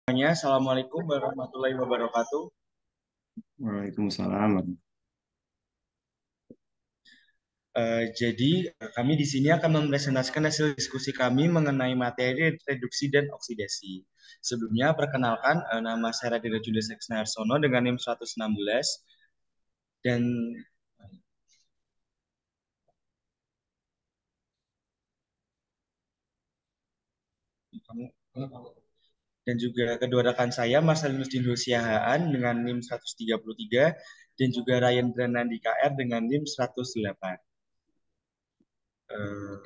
Assalamualaikum warahmatullahi wabarakatuh. Waalaikumsalam. Jadi kami di sini akan mempresentasikan hasil diskusi kami mengenai materi reduksi dan oksidasi. Sebelumnya perkenalkan, nama saya Raditya Julius Eksnarsono dengan NIM 116 dan dan juga kedua rekan saya Marcelinus Dindul Siahaan dengan NIM 133 dan juga Ryan Branandi KR dengan NIM 108. Eh,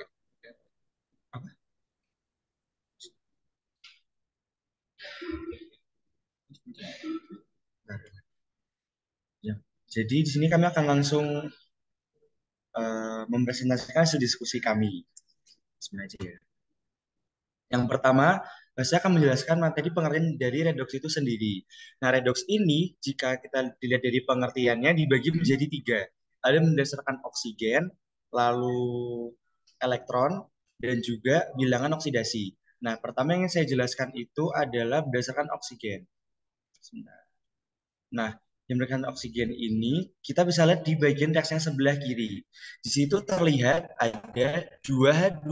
ya. Jadi di sini kami akan langsung mempresentasikan hasil diskusi kami. Sebenarnya. Yang pertama, saya akan menjelaskan materi pengertian dari redox itu sendiri. Nah, redox ini, jika kita dilihat dari pengertiannya, dibagi menjadi tiga. Ada berdasarkan oksigen, lalu elektron, dan juga bilangan oksidasi. Nah, pertama yang saya jelaskan itu adalah berdasarkan oksigen. Nah, yang berdasarkan oksigen ini, kita bisa lihat di bagian reaksi yang sebelah kiri. Di situ terlihat ada 2H2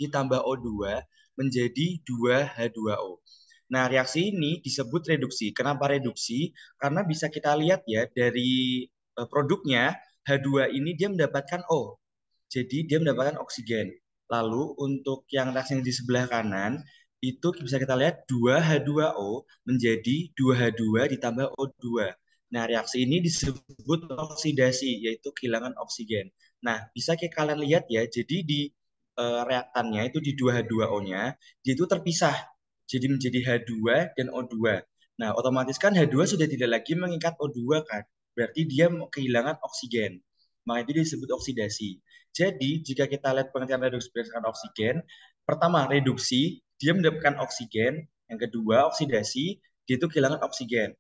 ditambah O2 menjadi 2H2O. Nah, reaksi ini disebut reduksi. Kenapa reduksi? Karena bisa kita lihat ya dari produknya, H2 ini dia mendapatkan O. Jadi dia mendapatkan oksigen. Lalu untuk yang reaksi yang di sebelah kanan, itu bisa kita lihat 2H2O menjadi 2H2 ditambah O2. Nah, reaksi ini disebut oksidasi, yaitu kehilangan oksigen. Nah, bisa kalian lihat ya, jadi di reaktannya itu di 2H2O-nya, dia itu terpisah. Jadi menjadi H2 dan O2. Nah, otomatis kan H2 sudah tidak lagi mengikat O2 kan. Berarti dia kehilangan oksigen. Maka itu disebut oksidasi. Jadi, jika kita lihat pengertian reduksi berdasarkan oksigen, pertama, reduksi, dia mendapatkan oksigen. Yang kedua, oksidasi, dia itu kehilangan oksigen.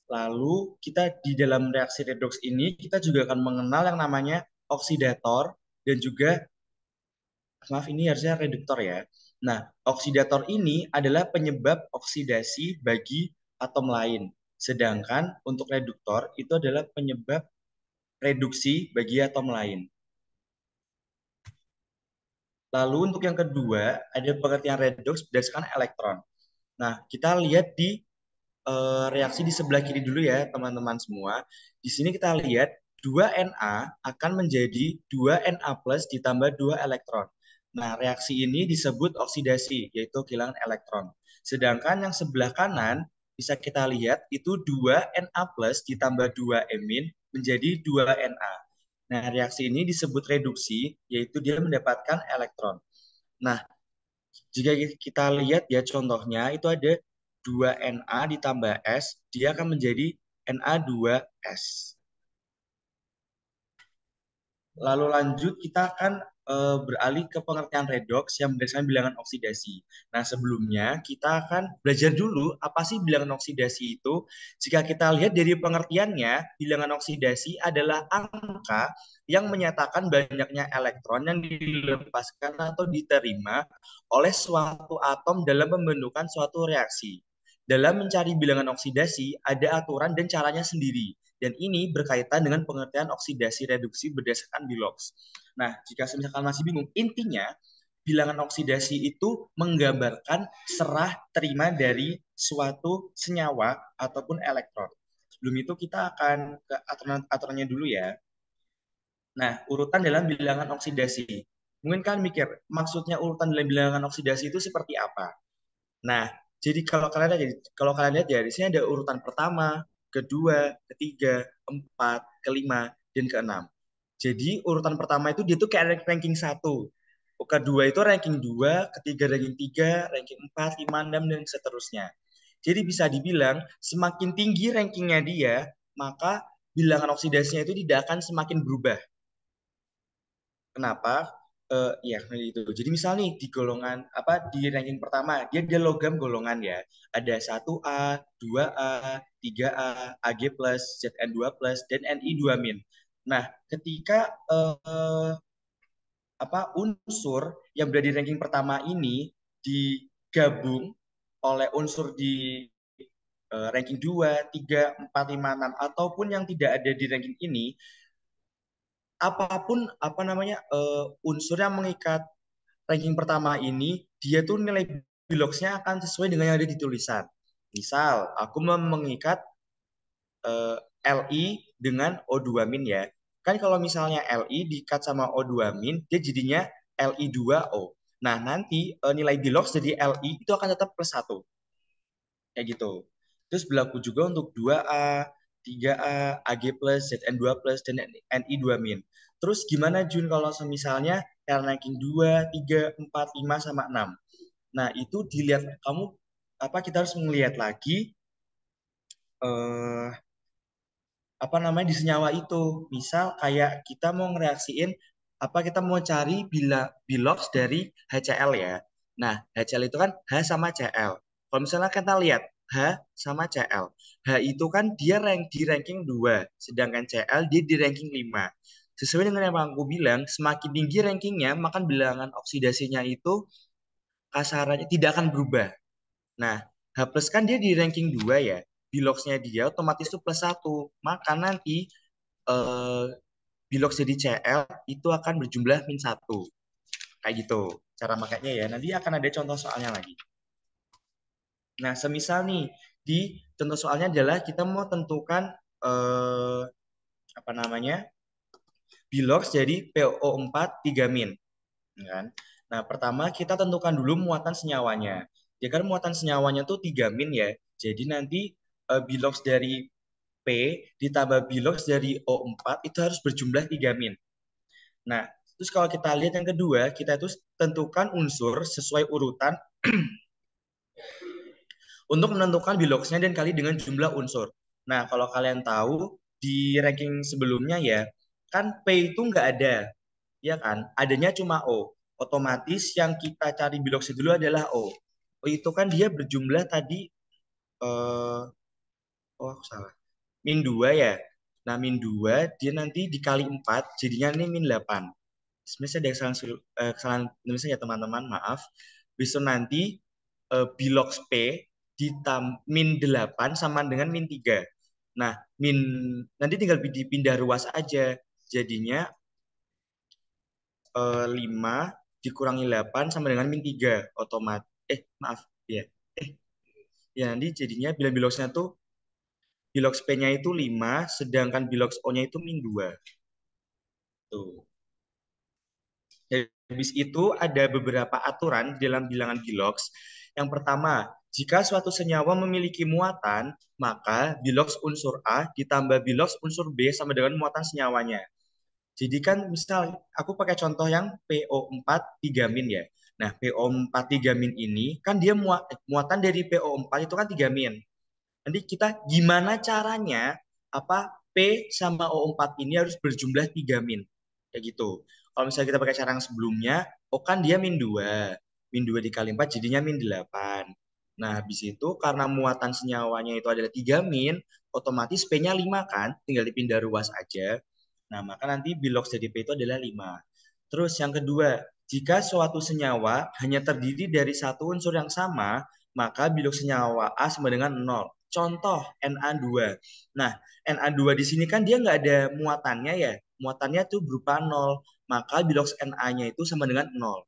Lalu, kita di dalam reaksi redoks ini, kita juga akan mengenal yang namanya oksidator dan juga, maaf ini harusnya reduktor ya. Nah, oksidator ini adalah penyebab oksidasi bagi atom lain. Sedangkan untuk reduktor itu adalah penyebab reduksi bagi atom lain. Lalu untuk yang kedua, ada pengertian redox berdasarkan elektron. Nah, kita lihat di reaksi di sebelah kiri dulu ya, teman-teman semua. Di sini kita lihat 2Na akan menjadi 2Na plus ditambah 2 elektron. Nah, reaksi ini disebut oksidasi, yaitu kehilangan elektron. Sedangkan yang sebelah kanan, bisa kita lihat itu 2Na plus ditambah 2 emin menjadi 2Na. Nah, reaksi ini disebut reduksi, yaitu dia mendapatkan elektron. Nah, jika kita lihat ya contohnya itu ada 2Na ditambah S, dia akan menjadi Na2S. Lalu lanjut kita akan beralih ke pengertian redox yang berdasarkan bilangan oksidasi. Nah, sebelumnya kita akan belajar dulu apa sih bilangan oksidasi itu. Jika kita lihat dari pengertiannya, bilangan oksidasi adalah angka yang menyatakan banyaknya elektron yang dilepaskan atau diterima oleh suatu atom dalam pembentukan suatu reaksi. Dalam mencari bilangan oksidasi, ada aturan dan caranya sendiri. Dan ini berkaitan dengan pengertian oksidasi reduksi berdasarkan Bilox. Nah, jika misalkan masih bingung, intinya bilangan oksidasi itu menggambarkan serah terima dari suatu senyawa ataupun elektron. Sebelum itu kita akan ke aturan-aturannya dulu ya. Nah, urutan dalam bilangan oksidasi. Mungkin kan mikir, maksudnya urutan dalam bilangan oksidasi itu seperti apa? Nah, jadi kalau kalian lihat ya di sini ada urutan pertama, kedua, ketiga, keempat, kelima, dan keenam. Jadi urutan pertama itu dia tuh kayak ranking satu. Kedua itu ranking 2, ketiga ranking 3, ranking 4, 5, 6, dan seterusnya. Jadi bisa dibilang semakin tinggi rankingnya dia, maka bilangan oksidasinya itu tidak akan semakin berubah. Kenapa? Ya itu. Jadi misalnya nih di golongan apa di ranking pertama dia dia logam golongan ya. Ada 1A, 2A, 3A, Ag plus, Zn2 plus, dan Ni2 min. Nah, ketika apa unsur yang berada di ranking pertama ini digabung oleh unsur di ranking 2, 3, 4, 5, 6 ataupun yang tidak ada di ranking ini, apapun apa namanya unsur yang mengikat ranking pertama ini, dia tuh nilai biloxnya akan sesuai dengan yang ada di tulisan. Misal, aku mengikat Li dengan O2- ya. Kan kalau misalnya Li diikat sama O2-, dia jadinya Li2O. Nah, nanti nilai bilox jadi Li itu akan tetap plus 1. Kayak gitu. Terus berlaku juga untuk 2A, 3A, AG plus, Zn2 plus, dan Ni2-. Terus gimana Jun kalau misalnya ranking 2, 3, 4, 5, sama 6? Nah, itu dilihat kamu apa kita harus melihat lagi eh, apa namanya di senyawa itu. Misal kayak kita mau ngereaksiin apa kita mau cari bilox dari HCl ya. Nah, HCl itu kan H sama Cl. Kalau misalnya kita lihat H sama Cl. H itu kan dia di ranking 2, sedangkan Cl dia di ranking 5. Sesuai dengan yang aku bilang, semakin tinggi rankingnya, maka bilangan oksidasinya itu kasarannya tidak akan berubah. Nah, H plus kan dia di ranking 2 ya. Biloxnya dia otomatis itu plus 1. Maka nanti eh, bilox jadi Cl itu akan berjumlah min 1. Kayak gitu. Cara makanya ya. Nanti akan ada contoh soalnya lagi. Nah, semisal nih, di contoh soalnya adalah kita mau tentukan eh, apa namanya bilox jadi PO4 3-. Kan? Nah, pertama kita tentukan dulu muatan senyawanya. Ya kan muatan senyawanya tuh 3- ya. Jadi nanti bilox dari P ditambah bilox dari O4 itu harus berjumlah 3-. Nah, terus kalau kita lihat yang kedua, kita itu tentukan unsur sesuai urutan untuk menentukan biloxnya dan kali dengan jumlah unsur. Nah, kalau kalian tahu di ranking sebelumnya ya, kan P itu nggak ada, ya kan? Adanya cuma O. Otomatis yang kita cari biloxnya dulu adalah O. O itu kan dia berjumlah tadi, oh aku salah, min 2 ya. Nah, min 2 dia nanti dikali 4 jadinya ini min 8. Sebenarnya ada kesalahan nulisnya ya teman-teman, maaf. Besok nanti bilox P min 8 sama dengan min 3. Nah, nanti tinggal dipindah ruas aja. Jadinya 5 dikurangi 8 sama dengan min 3. Otomatis, maaf, ya. Eh, ya nanti jadinya bila biloxnya tuh, bilox P-nya itu 5, sedangkan bilox O-nya itu min 2. Tuh. Habis itu ada beberapa aturan dalam bilangan bilox. Yang pertama, jika suatu senyawa memiliki muatan, maka bilox unsur A ditambah bilox unsur B sama dengan muatan senyawanya. Jadi kan misal aku pakai contoh yang PO4 3- ya. Nah, PO4 3- ini kan dia muatan dari PO4 itu kan 3-. Nanti kita gimana caranya apa P sama O4 ini harus berjumlah 3-. Kayak gitu. Kalau misalnya kita pakai cara yang sebelumnya, O kan dia min 2. Min 2 dikali 4 jadinya min 8. Nah, habis itu karena muatan senyawanya itu adalah 3-, otomatis P-nya 5 kan, tinggal dipindah ruas aja. Nah, maka nanti bilox dari P itu adalah 5. Terus yang kedua, jika suatu senyawa hanya terdiri dari satu unsur yang sama, maka bilox senyawa A sama dengan 0. Contoh Na2. Nah, Na2 di sini kan dia nggak ada muatannya ya. Muatannya tuh berupa 0. Maka bilox Na-nya itu sama dengan 0.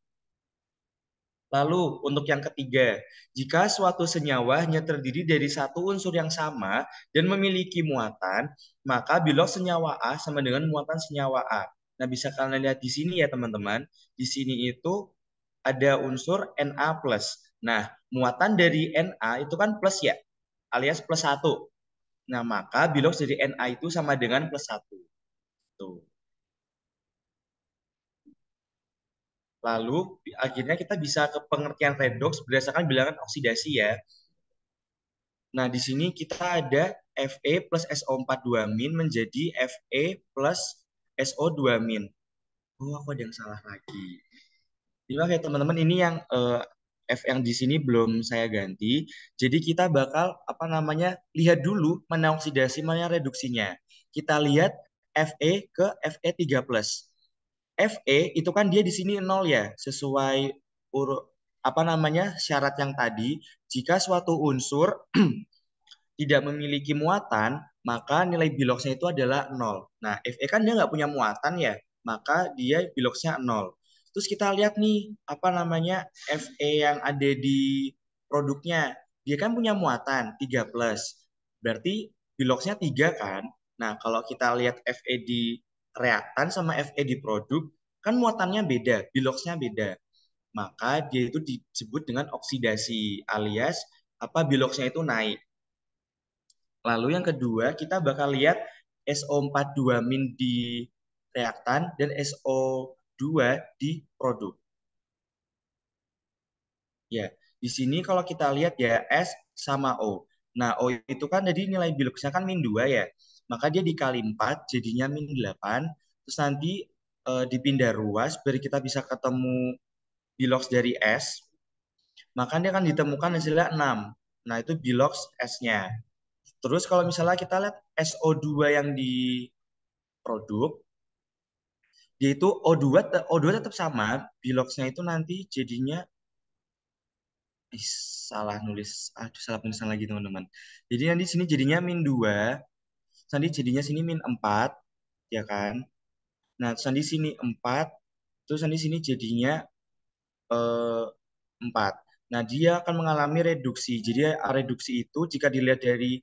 Lalu, untuk yang ketiga, jika suatu senyawa hanya terdiri dari satu unsur yang sama dan memiliki muatan, maka bilox senyawa A sama dengan muatan senyawa A. Nah, bisa kalian lihat di sini ya, teman-teman. Di sini itu ada unsur Na+. Nah, muatan dari Na itu kan plus ya, alias plus 1. Nah, maka bilox dari Na itu sama dengan plus 1. Tuh. Lalu, akhirnya kita bisa ke pengertian redox berdasarkan bilangan oksidasi ya. Nah, di sini kita ada Fe plus SO4 2- menjadi Fe plus SO2-. Oh, aku ada yang salah lagi. Jadi ya teman-teman, ini yang F yang di sini belum saya ganti. Jadi kita bakal apa namanya lihat dulu mana oksidasi mana reduksinya. Kita lihat Fe ke Fe3+. Fe itu kan dia di sini 0 ya, sesuai urut apa namanya syarat yang tadi, jika suatu unsur tidak memiliki muatan, maka nilai biloxnya itu adalah nol. Nah, Fe kan dia nggak punya muatan ya, maka dia biloxnya nol. Terus kita lihat nih, apa namanya, Fe yang ada di produknya. Dia kan punya muatan 3 plus. Berarti biloxnya 3 kan? Nah, kalau kita lihat Fe di reaktan sama Fe di produk, kan muatannya beda, biloxnya beda. Maka dia itu disebut dengan oksidasi alias apa biloxnya itu naik. Lalu yang kedua, kita bakal lihat SO42- di reaktan dan SO2 di produk. Ya, di sini kalau kita lihat ya S sama O. Nah, O itu kan jadi nilai biloxnya kan -2 ya. Maka dia dikali 4 jadinya -8. Terus nanti dipindah ruas biar kita bisa ketemu bilox dari S. Maka dia akan ditemukan hasilnya 6. Nah, itu bilox S-nya. Terus kalau misalnya kita lihat SO2 yang di produk, yaitu O2 tetap sama, biloxnya itu nanti jadinya salah nulis, aduh salah penulisan lagi teman-teman. Jadi nanti sini jadinya -2, nanti jadinya sini -4, ya kan? Nah, terus nanti sini 4, terus nanti sini jadinya 4. Nah, dia akan mengalami reduksi. Jadi reduksi itu jika dilihat dari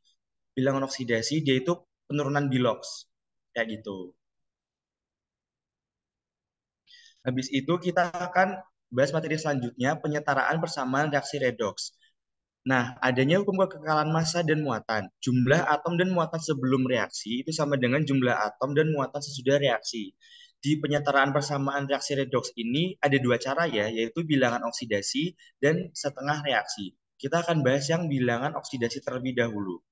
bilangan oksidasi, dia itu penurunan bilox. Kayak gitu. Habis itu kita akan bahas materi selanjutnya, penyetaraan persamaan reaksi redoks. Nah, adanya hukum kekekalan massa dan muatan. Jumlah atom dan muatan sebelum reaksi itu sama dengan jumlah atom dan muatan sesudah reaksi. Di penyetaraan persamaan reaksi redoks ini ada dua cara ya, yaitu bilangan oksidasi dan setengah reaksi. Kita akan bahas yang bilangan oksidasi terlebih dahulu.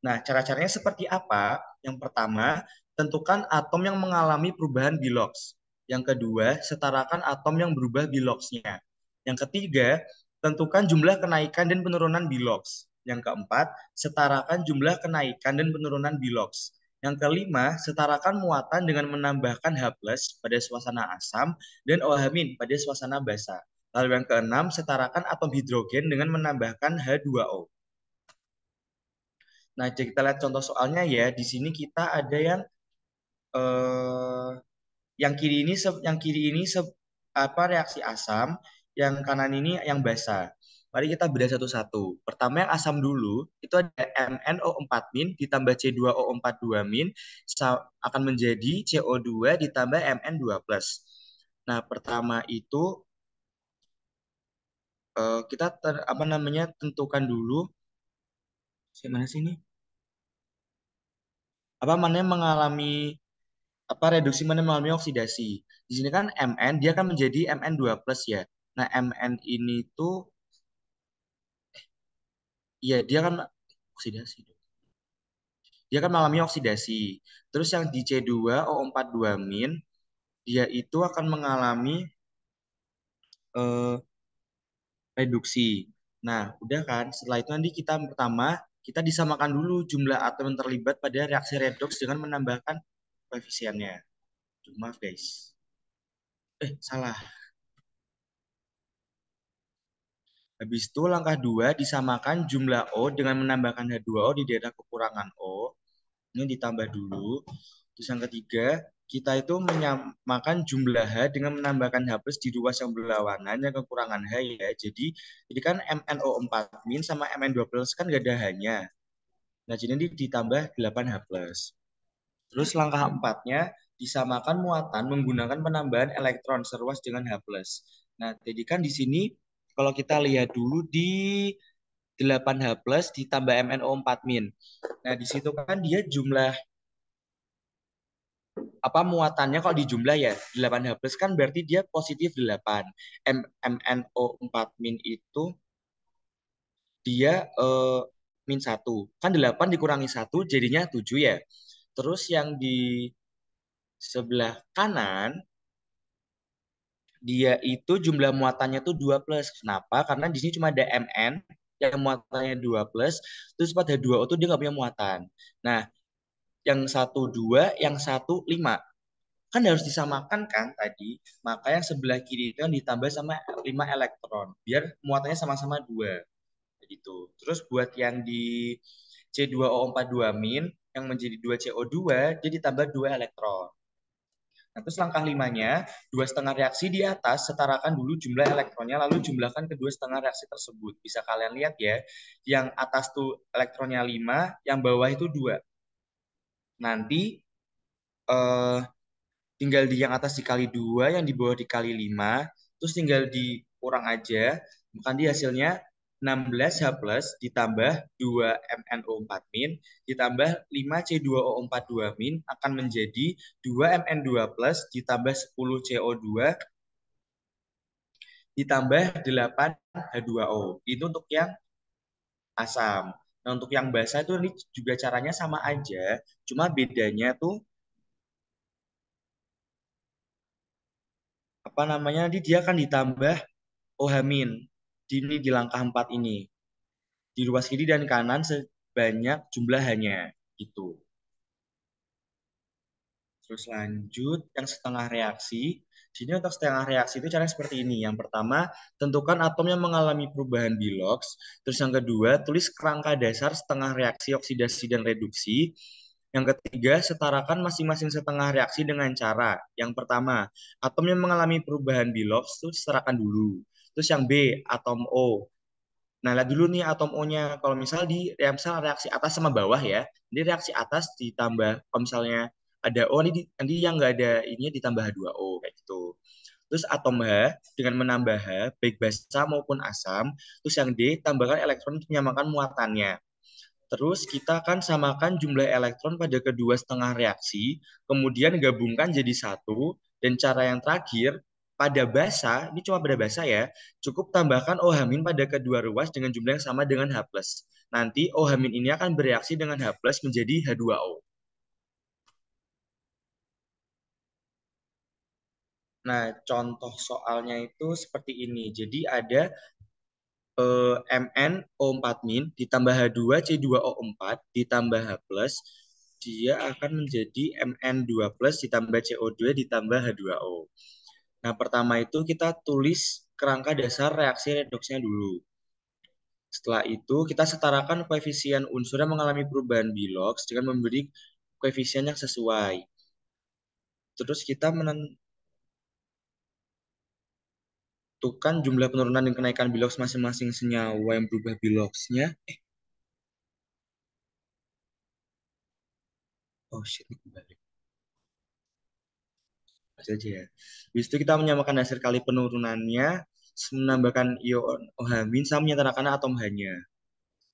Nah, cara-caranya seperti apa? Yang pertama, tentukan atom yang mengalami perubahan bilox. Yang kedua, setarakan atom yang berubah biloxnya. Yang ketiga, tentukan jumlah kenaikan dan penurunan bilox. Yang keempat, setarakan jumlah kenaikan dan penurunan bilox. Yang kelima, setarakan muatan dengan menambahkan H+ pada suasana asam dan OH- pada suasana basa. Lalu yang keenam, setarakan atom hidrogen dengan menambahkan H2O. Nah, jadi kita lihat contoh soalnya ya. Di sini kita ada eh, yang kiri ini apa reaksi asam, yang kanan ini yang basa. Mari kita bedah satu-satu. Pertama yang asam dulu, itu ada MnO4- ditambah C2O42- akan menjadi CO2 ditambah Mn2+. Nah, pertama itu kita apa namanya tentukan dulu mana sih ini? Apa namanya mengalami apa reduksi mana mengalami oksidasi. Di sini kan Mn dia kan menjadi Mn2+ ya. Nah, Mn ini tuh ya dia kan oksidasi. Dia kan mengalami oksidasi. Terus yang di C2O42- dia itu akan mengalami eh, reduksi. Nah, udah kan? Setelah itu nanti kita pertama kita disamakan dulu jumlah atom yang terlibat pada reaksi redoks dengan menambahkan koefisiennya. Maaf guys. Salah. Habis itu langkah 2 disamakan jumlah O dengan menambahkan H2O di daerah kekurangan O. Ini ditambah dulu. Terus yang ketiga, kita itu menyamakan jumlah H dengan menambahkan H+ di ruas yang berlawanan yang kekurangan H ya. Jadi kan MnO4- sama Mn2+ kan gak ada H-nya. Nah, jadi ini ditambah 8H+. Terus langkah 4-nya disamakan muatan menggunakan penambahan elektron seruas dengan H+. Nah, jadi kan di sini kalau kita lihat dulu di 8H+ ditambah MnO4-. Nah, di situ kan dia jumlah apa muatannya kalau dijumlah ya 8H+ kan berarti dia positif 8. MnO4- itu dia -1. Kan 8 dikurangi 1 jadinya 7 ya. Terus yang di sebelah kanan dia itu jumlah muatannya tuh 2+. Kenapa? Karena di sini cuma ada Mn yang muatannya 2+, terus pada 2O tuh dia nggak punya muatan. Nah, yang 1 2, yang 1 5. kan harus disamakan kan tadi. Maka yang sebelah kiri itu kan ditambah sama 5 elektron biar muatannya sama-sama 2 gitu. Terus buat yang di C2O42- yang menjadi 2CO2 dia ditambah 2 elektron. Nah, terus langkah limanya, dua setengah reaksi di atas, setarakan dulu jumlah elektronnya, lalu jumlahkan kedua setengah reaksi tersebut. Bisa kalian lihat ya, yang atas tuh elektronnya 5, yang bawah itu 2. Nanti eh, tinggal di yang atas dikali 2, yang di bawah dikali 5, terus tinggal dikurang aja, bukan di hasilnya 16H plus ditambah 2MnO4- ditambah 5C2O42- akan menjadi 2Mn2 plus ditambah 10CO2 ditambah 8H2O. Itu untuk yang asam. Nah, untuk yang basa itu ini juga caranya sama aja, cuma bedanya tuh apa namanya, nanti dia akan ditambah OH- di langkah 4 ini. Di ruas kiri dan kanan sebanyak jumlahannya gitu. Terus lanjut yang setengah reaksi. Sini untuk setengah reaksi itu caranya seperti ini. Yang pertama, tentukan atom yang mengalami perubahan Bilox. Terus yang kedua, tulis kerangka dasar setengah reaksi oksidasi dan reduksi. Yang ketiga, setarakan masing-masing setengah reaksi dengan cara. Yang pertama, atom yang mengalami perubahan Bilox itu setarakan dulu. Terus yang B, atom O. Nah, lihat dulu nih atom O-nya. Kalau misal di misal reaksi atas sama bawah ya, ini reaksi atas ditambah, kalau misalnya ada O, ini nanti yang nggak ada ini ditambah H2O, kayak gitu. Terus atom H dengan menambah H, baik basa maupun asam. Terus yang D, tambahkan elektron untuk menyamakan muatannya. Terus kita akan samakan jumlah elektron pada kedua setengah reaksi, kemudian gabungkan jadi satu, dan cara yang terakhir, pada basa, ini cuma pada basa ya, cukup tambahkan OH- pada kedua ruas dengan jumlah yang sama dengan H+. Nanti OH- ini akan bereaksi dengan H+ menjadi H2O. Nah, contoh soalnya itu seperti ini. Jadi ada MnO4- ditambah H2C2O4 ditambah H+, dia akan menjadi Mn2 plus ditambah CO2 ditambah H2O. Nah, pertama itu kita tulis kerangka dasar reaksi redoksnya dulu. Setelah itu, kita setarakan koefisien unsur yang mengalami perubahan Bilox dengan memberi koefisien yang sesuai. Terus kita menentukan jumlah penurunan dan kenaikan Bilox masing-masing senyawa yang berubah Biloxnya. Oh shit, kembali saja ya. Habis itu kita menyamakan hasil kali penurunannya, menambahkan ion OH- sama menyetarakan atom H-nya.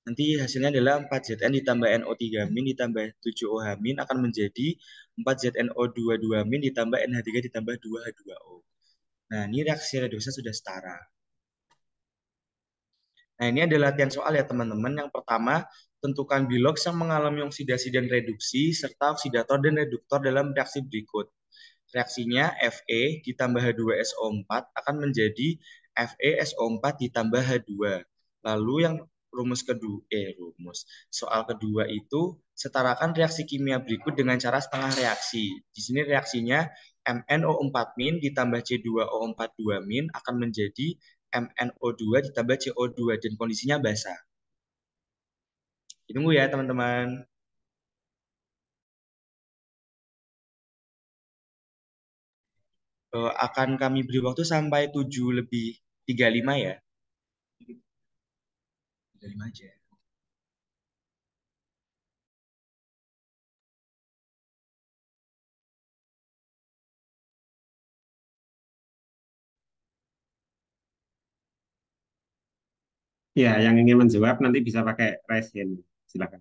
Nanti hasilnya adalah 4Zn ditambah NO3- ditambah 7OH- akan menjadi 4ZNO22- ditambah NH3 ditambah 2H2O. Nah, ini reaksi redoksnya sudah setara. Nah, ini adalah latihan soal ya teman-teman. Yang pertama, tentukan Bilox yang mengalami oksidasi dan reduksi, serta oksidator dan reduktor dalam reaksi berikut. Reaksinya Fe ditambah H2SO4 akan menjadi FeSO4 ditambah H2. Lalu yang soal kedua itu setarakan reaksi kimia berikut dengan cara setengah reaksi. Di sini reaksinya MnO4- ditambah C2O42- akan menjadi MnO2 ditambah CO2 dan kondisinya basah. Ditunggu ya teman-teman. Akan kami beri waktu sampai 7:35 ya. 35 aja. Ya, yang ingin menjawab nanti bisa pakai raise hand. Silakan.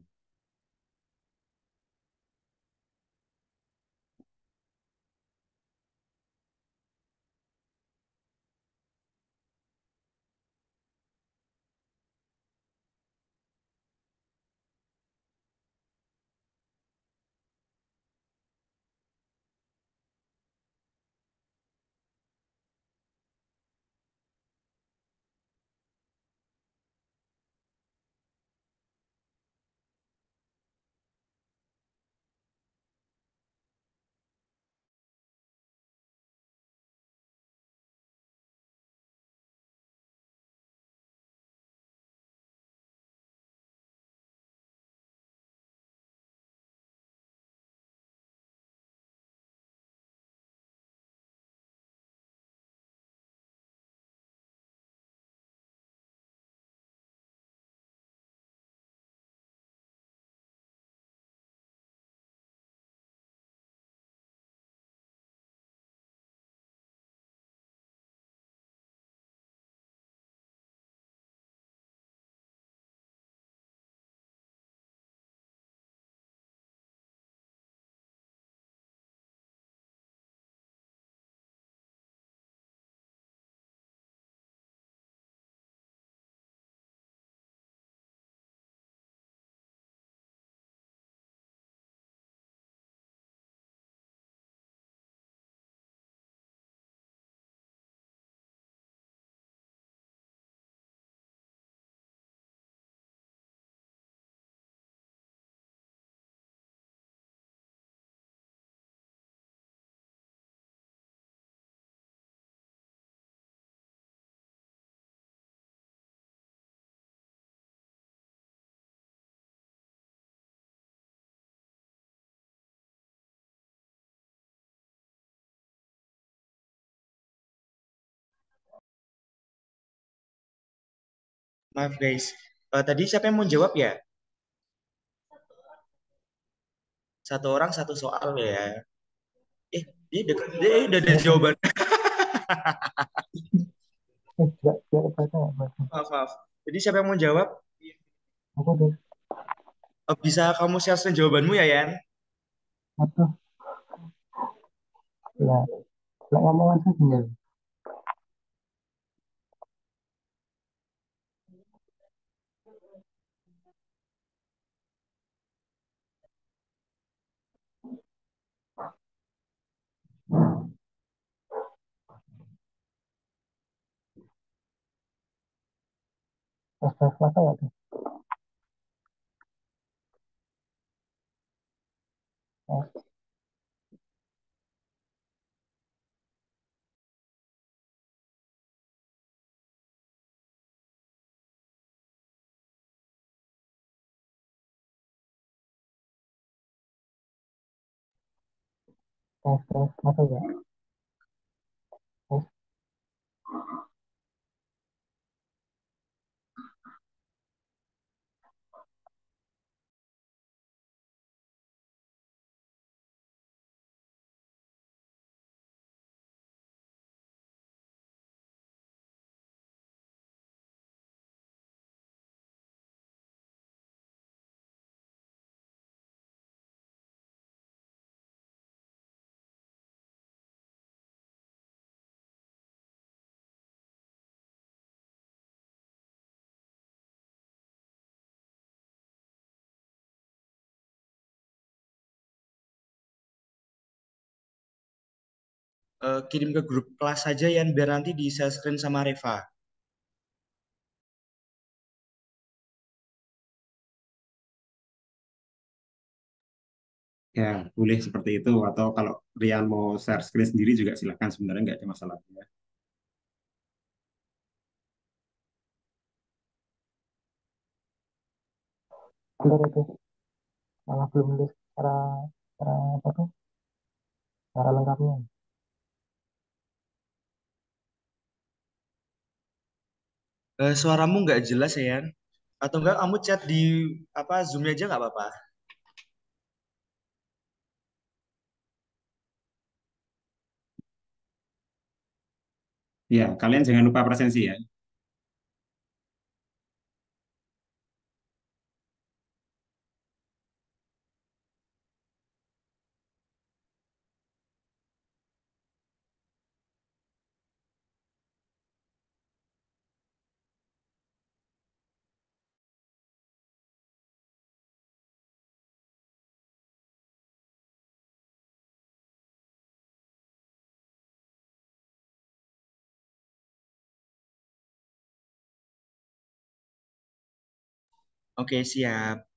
Maaf guys. Tadi siapa yang mau jawab ya? Satu orang satu soal ya. Dia deket, dia udah ada Iya kan? jawaban. Gak kebaca ya, Mas. Maaf, maaf. Jadi siapa yang mau jawab? Aku deh, Bisa kamu share screen jawabanmu ya, Yan? atau ya, lah ngomong aja tinggal. Tes masa ya tuh. Tes, tes masa ya. Tes, Kirim ke grup kelas saja, Yan, biar nanti di share screen sama Reva. Ya, boleh seperti itu. Atau kalau Rian mau share screen sendiri juga silakan. Sebenarnya nggak ada masalah. Ya. bentar itu. Malah belum nulis cara, cara apa tuh? Cara lengkapnya. Suaramu nggak jelas ya, Yan? Atau enggak kamu chat di apa Zoom aja nggak apa-apa? Ya, kalian jangan lupa presensi ya. Oke, siap.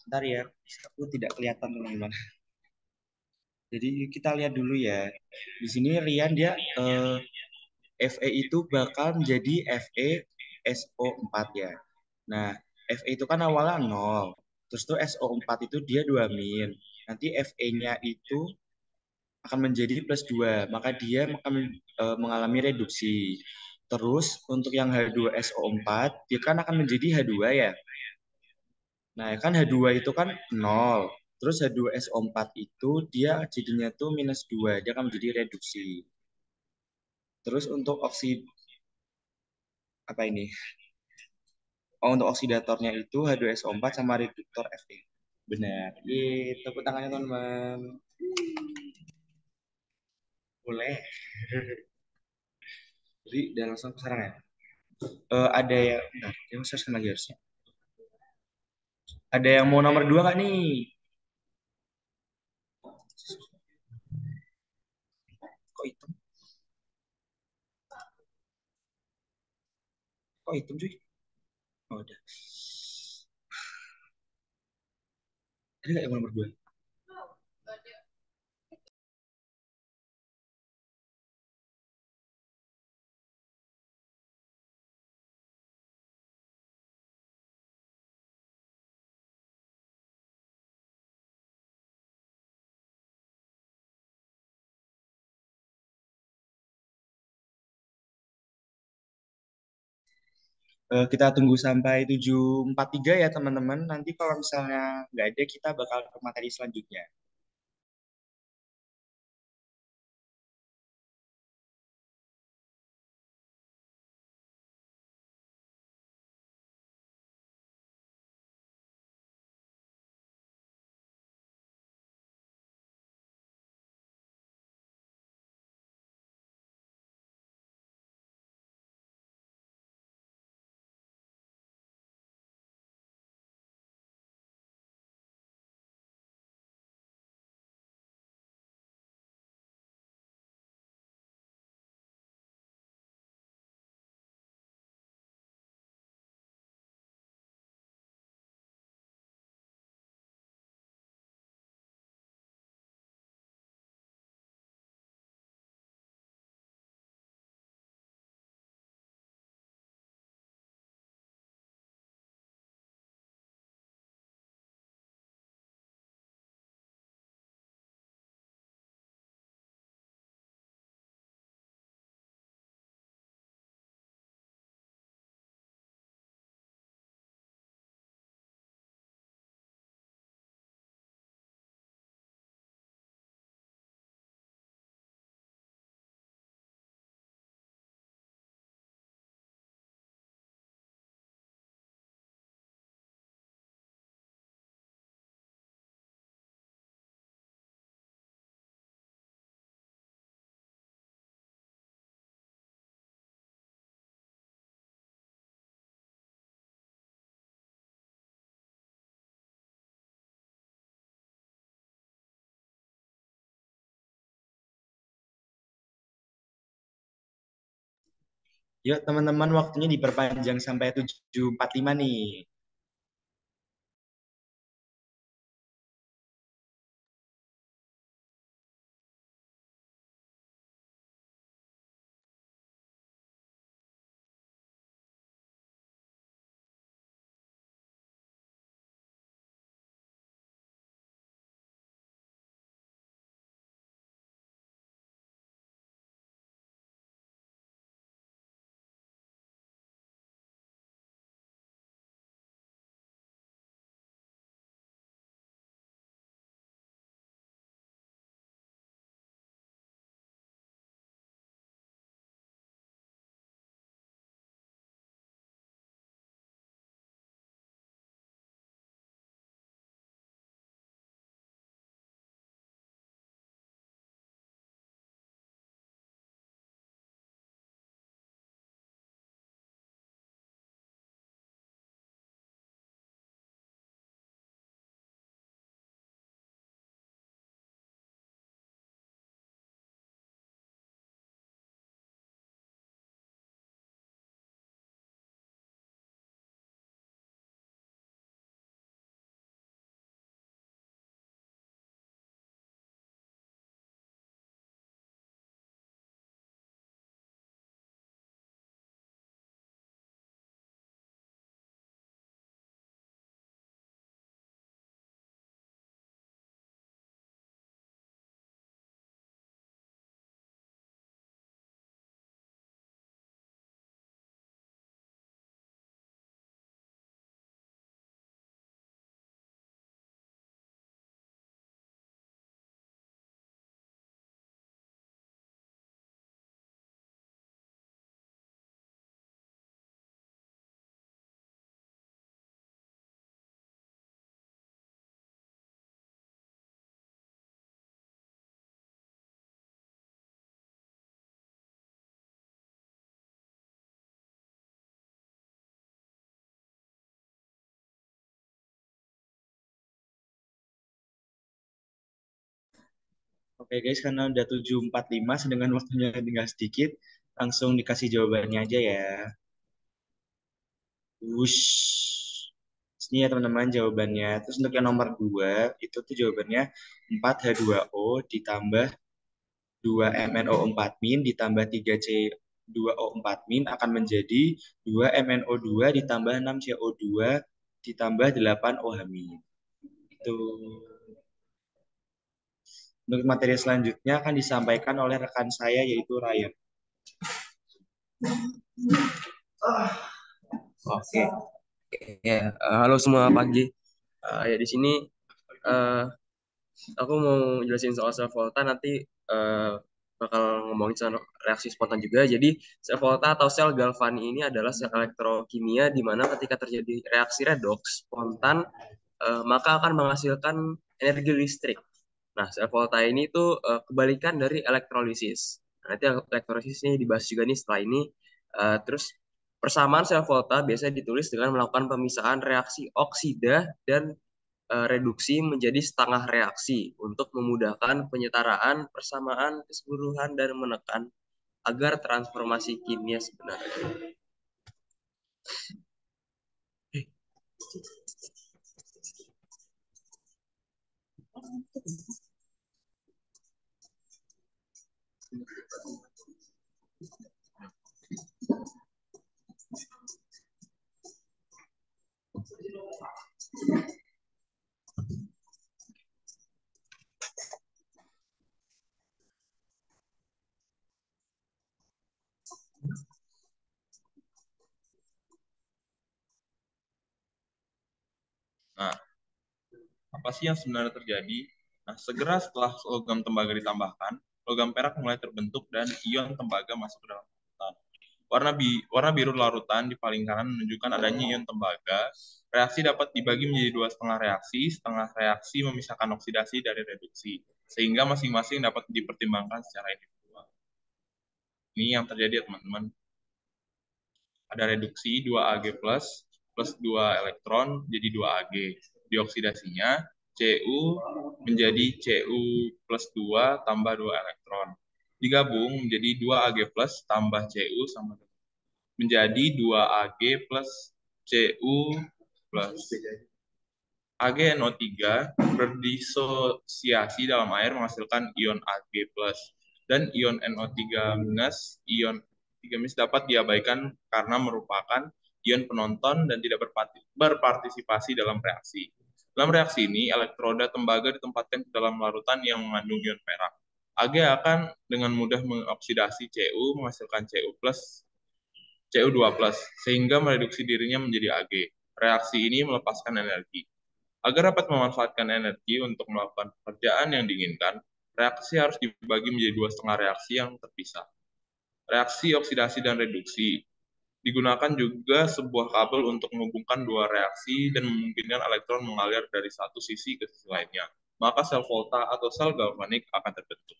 Sebentar ya, aku tidak kelihatan teman-teman. Jadi kita lihat dulu ya. Di sini Rian dia FE itu bakal menjadi FE SO4 ya. Nah, FE itu kan awalnya 0. Terus tuh SO4 itu dia 2 min. Nanti FE-nya itu akan menjadi plus 2. Maka dia akan mengalami reduksi. Terus untuk yang H2SO4 dia kan akan menjadi H2 ya. Nah, kan H2 itu kan 0. Terus H2SO4 itu dia jadinya tuh minus 2. Dia akan menjadi reduksi. Terus untuk apa ini? Oh, untuk oksidatornya itu H2SO4 sama reduktor Fe. Benar. Yeay, tepuk tangannya teman-teman. Boleh. Jadi, udah langsung ke sekarang ya. Ada yang, nah, yang search lagi harusnya. Ada yang mau nomor 2 nggak nih? Kok hitam? Kok hitam cuy? Oh, udah. Ada nggak yang mau nomor 2? Kita tunggu sampai 7.43 ya teman-teman. Nanti kalau misalnya nggak ada, kita bakal ke materi selanjutnya. Yuk teman-teman, waktunya diperpanjang sampai 7.45 nih. Oke guys, karena udah 7.45, sedangkan waktunya tinggal sedikit, langsung dikasih jawabannya aja ya. Wush. Ini ya teman-teman jawabannya. Terus untuk yang nomor 2, itu tuh jawabannya 4H2O ditambah 2MnO4- ditambah 3C2O4- akan menjadi 2MnO2 ditambah 6CO2 ditambah 8OH-. Itu. Untuk materi selanjutnya akan disampaikan oleh rekan saya yaitu Ryan. Oke, ya, halo semua pagi. Ya di sini aku mau jelasin soal sel volta, nanti bakal ngomongin soal reaksi spontan juga. Jadi sel volta atau sel galvani ini adalah sel elektrokimia di mana ketika terjadi reaksi redoks spontan maka akan menghasilkan energi listrik. Nah, sel volta ini tuh kebalikan dari elektrolisis. Nah, nanti elektrolisis ini dibahas juga nih setelah ini. Terus persamaan sel volta biasanya ditulis dengan melakukan pemisahan reaksi oksida dan reduksi menjadi setengah reaksi untuk memudahkan penyetaraan, persamaan, keseluruhan, dan menekan agar transformasi kimia sebenarnya. Nah, apa sih yang sebenarnya terjadi? Nah, segera setelah logam tembaga ditambahkan, logam perak mulai terbentuk dan ion tembaga masuk ke dalam larutan. Warna biru larutan di paling kanan menunjukkan adanya ion tembaga. Reaksi dapat dibagi menjadi dua setengah reaksi memisahkan oksidasi dari reduksi, sehingga masing-masing dapat dipertimbangkan secara individual. Ini yang terjadi ya teman-teman. Ada reduksi 2Ag plus 2 elektron jadi 2Ag. Dioksidasinya Cu menjadi Cu plus 2 tambah 2 elektron. Digabung menjadi 2Ag plus tambah Cu sama menjadi 2Ag plus Cu plus AgNO3 berdisosiasi dalam air menghasilkan ion Ag+, dan ion NO3-, ion 3- dapat diabaikan karena merupakan ion penonton dan tidak berpartisipasi dalam reaksi. Dalam reaksi ini, elektroda tembaga ditempatkan ke dalam larutan yang mengandung ion perak. Ag akan dengan mudah mengoksidasi Cu menghasilkan Cu2+, sehingga mereduksi dirinya menjadi Ag. Reaksi ini melepaskan energi. Agar dapat memanfaatkan energi untuk melakukan pekerjaan yang diinginkan, reaksi harus dibagi menjadi dua setengah reaksi yang terpisah. Reaksi oksidasi dan reduksi. Digunakan juga sebuah kabel untuk menghubungkan dua reaksi dan memungkinkan elektron mengalir dari satu sisi ke sisi lainnya. Maka sel volta atau sel galvanik akan terbentuk.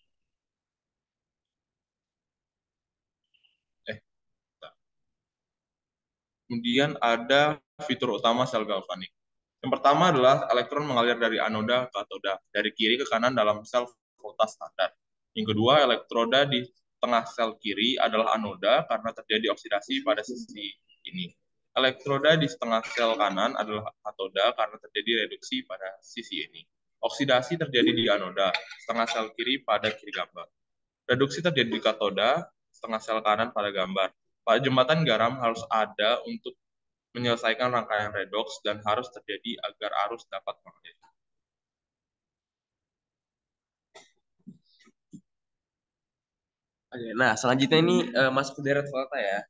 Kemudian ada fitur utama sel galvanik. Yang pertama adalah elektron mengalir dari anoda ke katoda, dari kiri ke kanan dalam sel volta standar. Yang kedua, elektroda di tengah sel kiri adalah anoda karena terjadi oksidasi pada sisi ini. Elektroda di setengah sel kanan adalah katoda karena terjadi reduksi pada sisi ini. Oksidasi terjadi di anoda, setengah sel kiri pada kiri gambar. Reduksi terjadi di katoda, setengah sel kanan pada gambar. Pada jembatan garam harus ada untuk menyelesaikan rangkaian redoks dan harus terjadi agar arus dapat mengalir. Oke, nah selanjutnya ini masuk ke deret volta ya.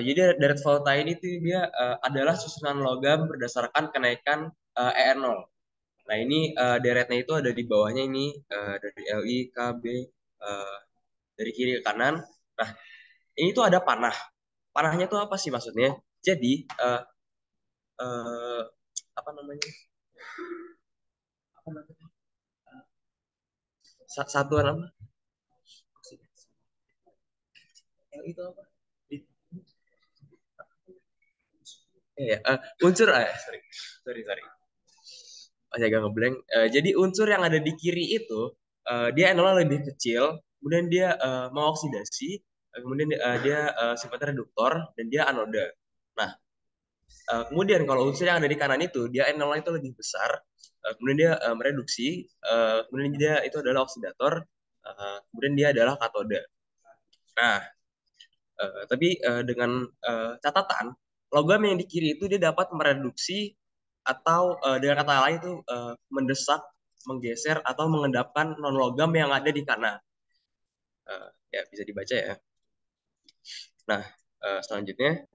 Jadi deret volta ini tuh dia adalah susunan logam berdasarkan kenaikan EN0. Nah ini deretnya itu ada di bawahnya ini dari Li, Kb, dari kiri ke kanan. Nah ini tuh ada panah. Panahnya tuh apa sih maksudnya? Jadi uh, apa namanya? Apa namanya? Satuan apa? Li itu apa? Unsur sorry. Masih agak ngeblank. Jadi unsur yang ada di kiri itu dia NO-nya lebih kecil, kemudian dia mengoksidasi, kemudian dia sifatnya reduktor dan dia anoda. Nah, kemudian kalau unsur yang ada di kanan itu dia NO-nya itu lebih besar, kemudian dia mereduksi, kemudian dia itu adalah oksidator, kemudian dia adalah katoda. Nah, tapi dengan catatan logam yang di kiri itu dia dapat mereduksi atau dengan kata lain itu mendesak, menggeser atau mengendapkan non logam yang ada di kanan. Ya bisa dibaca ya. Nah, selanjutnya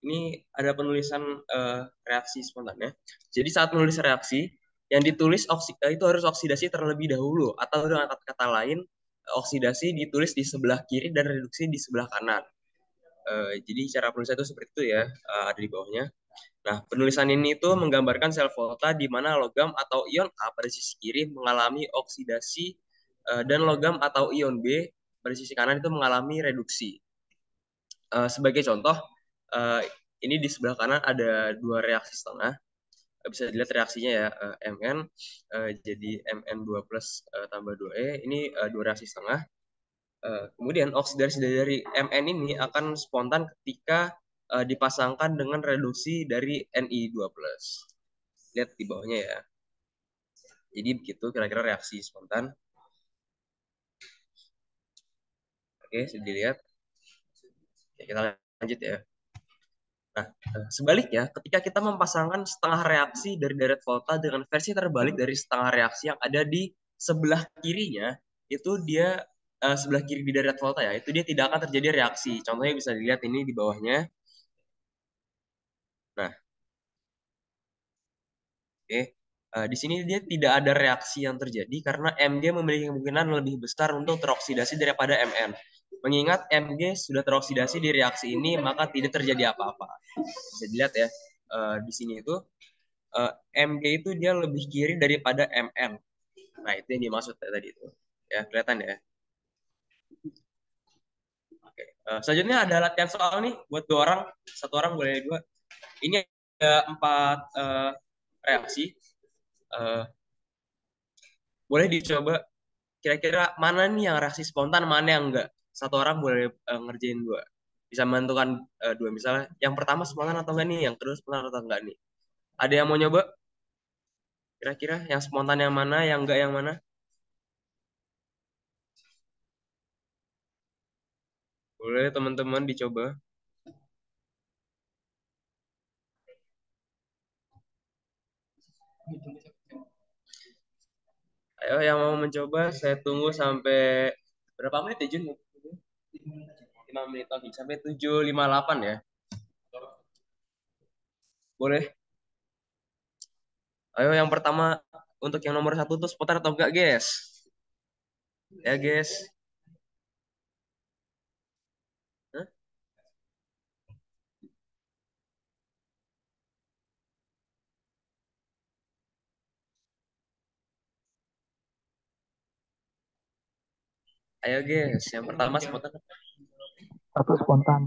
ini ada penulisan reaksi spontannya. Jadi saat menulis reaksi yang ditulis itu harus oksidasi terlebih dahulu, atau dengan kata lain oksidasi ditulis di sebelah kiri dan reduksi di sebelah kanan. Jadi cara penulisan itu seperti itu ya, ada di bawahnya. Nah, penulisan ini itu menggambarkan sel volta di mana logam atau ion A pada sisi kiri mengalami oksidasi dan logam atau ion B pada sisi kanan itu mengalami reduksi. Sebagai contoh, ini di sebelah kanan ada dua reaksi setengah. Bisa dilihat reaksinya ya, Mn jadi Mn2 plus tambah 2E, ini dua reaksi setengah. Kemudian oksidasi dari Mn ini akan spontan ketika dipasangkan dengan reduksi dari Ni2+. Lihat di bawahnya ya. Jadi begitu kira-kira reaksi spontan. Oke, sudah dilihat. Ya, kita lanjut ya. Nah, sebaliknya, ketika kita mempasangkan setengah reaksi dari deret volta dengan versi terbalik dari setengah reaksi yang ada di sebelah kirinya, itu dia sebelah kiri di deret volta ya, itu dia tidak akan terjadi reaksi. Contohnya bisa dilihat ini di bawahnya. Nah, oke. Di sini dia tidak ada reaksi yang terjadi karena Mg memiliki kemungkinan lebih besar untuk teroksidasi daripada Mn. Mengingat Mg sudah teroksidasi di reaksi ini, maka tidak terjadi apa-apa. Bisa dilihat ya, di sini itu Mg itu dia lebih kiri daripada Mn. Nah, itu yang dimaksud tadi itu. Ya, kelihatan ya. Oke. Selanjutnya ada latihan soal nih buat dua orang, satu orang boleh dua. Ini ada 4 reaksi. Boleh dicoba kira-kira mana nih yang reaksi spontan, mana yang enggak. Satu orang boleh ngerjain dua. Bisa menentukan dua. Misalnya yang pertama spontan atau enggak nih, yang kedua spontan atau enggak nih. Ada yang mau nyoba? Kira-kira yang spontan yang mana, yang enggak yang mana? Boleh teman-teman dicoba. Ayo yang mau mencoba, saya tunggu sampai berapa menit ya Jun? 5 menit lagi, sampai 7.58 ya. Boleh. Ayo yang pertama, untuk yang nomor 1 tuh spontan atau enggak, guys? Ya, guys. Hah? Ayo, guys. Yang pertama spontan. Satu spontan.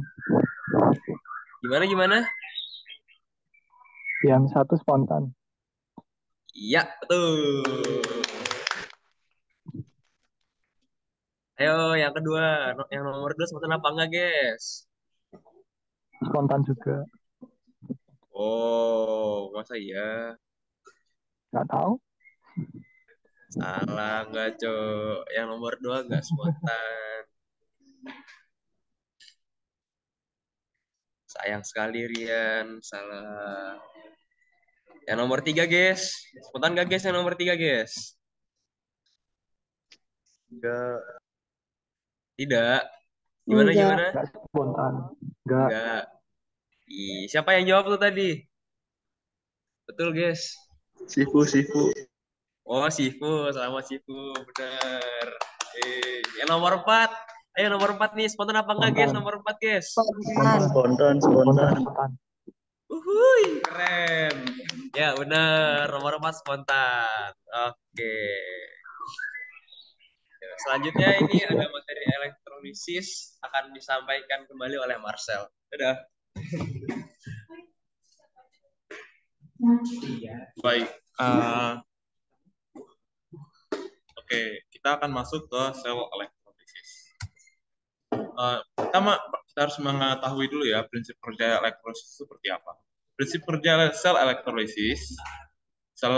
Gimana? Yang satu spontan. Iya, betul. Ayo, yang kedua. Yang nomor 2 spontan apa enggak, guys? Spontan juga. Oh, masa iya? Nggak tahu. Salah, enggak, Cok. Yang nomor 2 enggak spontan. Sayang sekali, Rian. Salah. Yang nomor 3, guys. Spontan enggak, guys? Yang nomor 3, guys? Enggak. Tidak. Gimana? Nggak spontan. Nggak. Enggak. Siapa yang jawab tuh tadi? Betul, guys. Sifu. Oh, Sifu. Selamat, Sifu. Benar. Yang nomor 4. Ayo, nomor 4 nih. Spontan apa enggak, guys? Spontan. Nomor 4, guys. Spontan. Spontan. Uhuy, keren. Ya, benar. Nomor 4 spontan. Oke. Selanjutnya ini ada materi elektrolisis akan disampaikan kembali oleh Marcel. Dadah. Baik. Oke, kita akan masuk ke sel elektrolisis. Kita harus mengetahui dulu ya prinsip kerja elektrolisis seperti apa. Prinsip kerja sel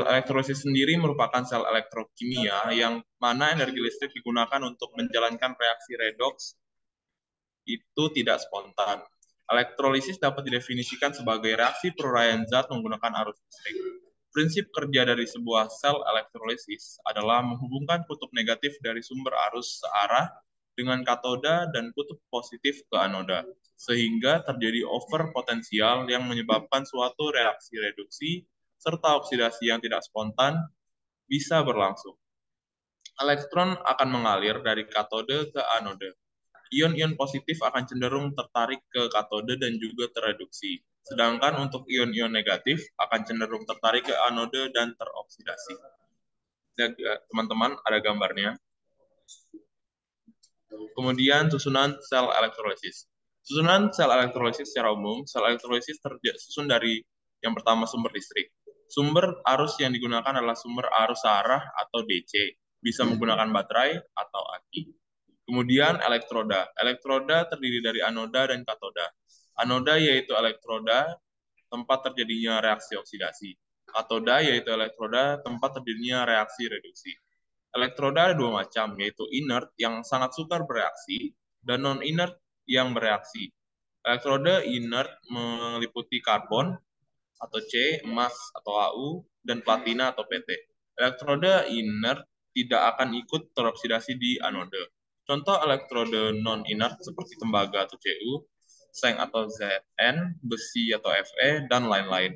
elektrolisis sendiri merupakan sel elektrokimia yang mana energi listrik digunakan untuk menjalankan reaksi redoks itu tidak spontan. Elektrolisis dapat didefinisikan sebagai reaksi peruraian zat menggunakan arus listrik. Prinsip kerja dari sebuah sel elektrolisis adalah menghubungkan kutub negatif dari sumber arus searah dengan katoda dan kutub positif ke anoda, sehingga terjadi over potensial yang menyebabkan suatu reaksi reduksi serta oksidasi yang tidak spontan bisa berlangsung. Elektron akan mengalir dari katode ke anode. Ion-ion positif akan cenderung tertarik ke katode dan juga tereduksi. Sedangkan untuk ion-ion negatif akan cenderung tertarik ke anode dan teroksidasi. Teman-teman, ada gambarnya. Kemudian susunan sel elektrolisis. Susunan sel elektrolisis secara umum, sel elektrolisis tersusun dari yang pertama sumber listrik. Sumber arus yang digunakan adalah sumber arus searah atau DC, bisa menggunakan baterai atau aki. Kemudian elektroda. Elektroda terdiri dari anoda dan katoda. Anoda yaitu elektroda, tempat terjadinya reaksi oksidasi. Katoda yaitu elektroda, tempat terjadinya reaksi reduksi. Elektroda ada dua macam, yaitu inert yang sangat sukar bereaksi, dan non-inert yang bereaksi. Elektroda inert meliputi karbon atau C, emas atau Au, dan platina atau PT. Elektroda inert tidak akan ikut teroksidasi di anode. Contoh elektroda non-inert seperti tembaga atau Cu, seng atau Zn, besi atau Fe, dan lain-lain.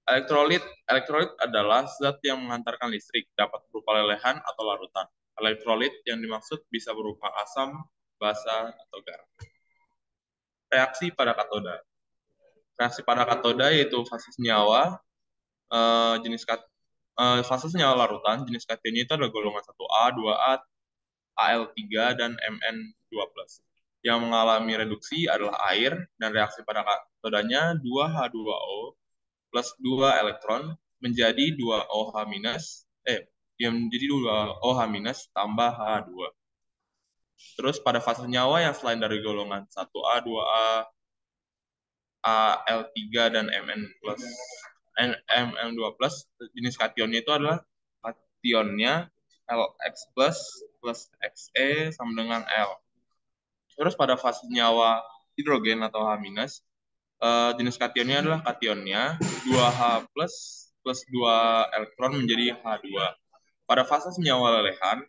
Elektrolit adalah zat yang mengantarkan listrik, dapat berupa lelehan atau larutan. Elektrolit yang dimaksud bisa berupa asam, basa, atau garam. Reaksi pada katoda. Reaksi pada katoda yaitu fase senyawa, fase senyawa larutan, jenis kationnya itu adalah golongan 1A, 2A, Al3, dan Mn2+. Yang mengalami reduksi adalah air, dan reaksi pada katodanya 2H2O plus 2 elektron menjadi 2OH- yang menjadi 2OH- tambah H2. Terus pada fase senyawa yang selain dari golongan 1A, 2A, Al3, dan Mn2+, jenis kationnya itu adalah kationnya Lx plus Xe sama dengan L. Terus pada fase senyawa hidrogen atau H-, jenis kationnya adalah kationnya 2H plus 2 elektron menjadi H2. Pada fase senyawa lelehan,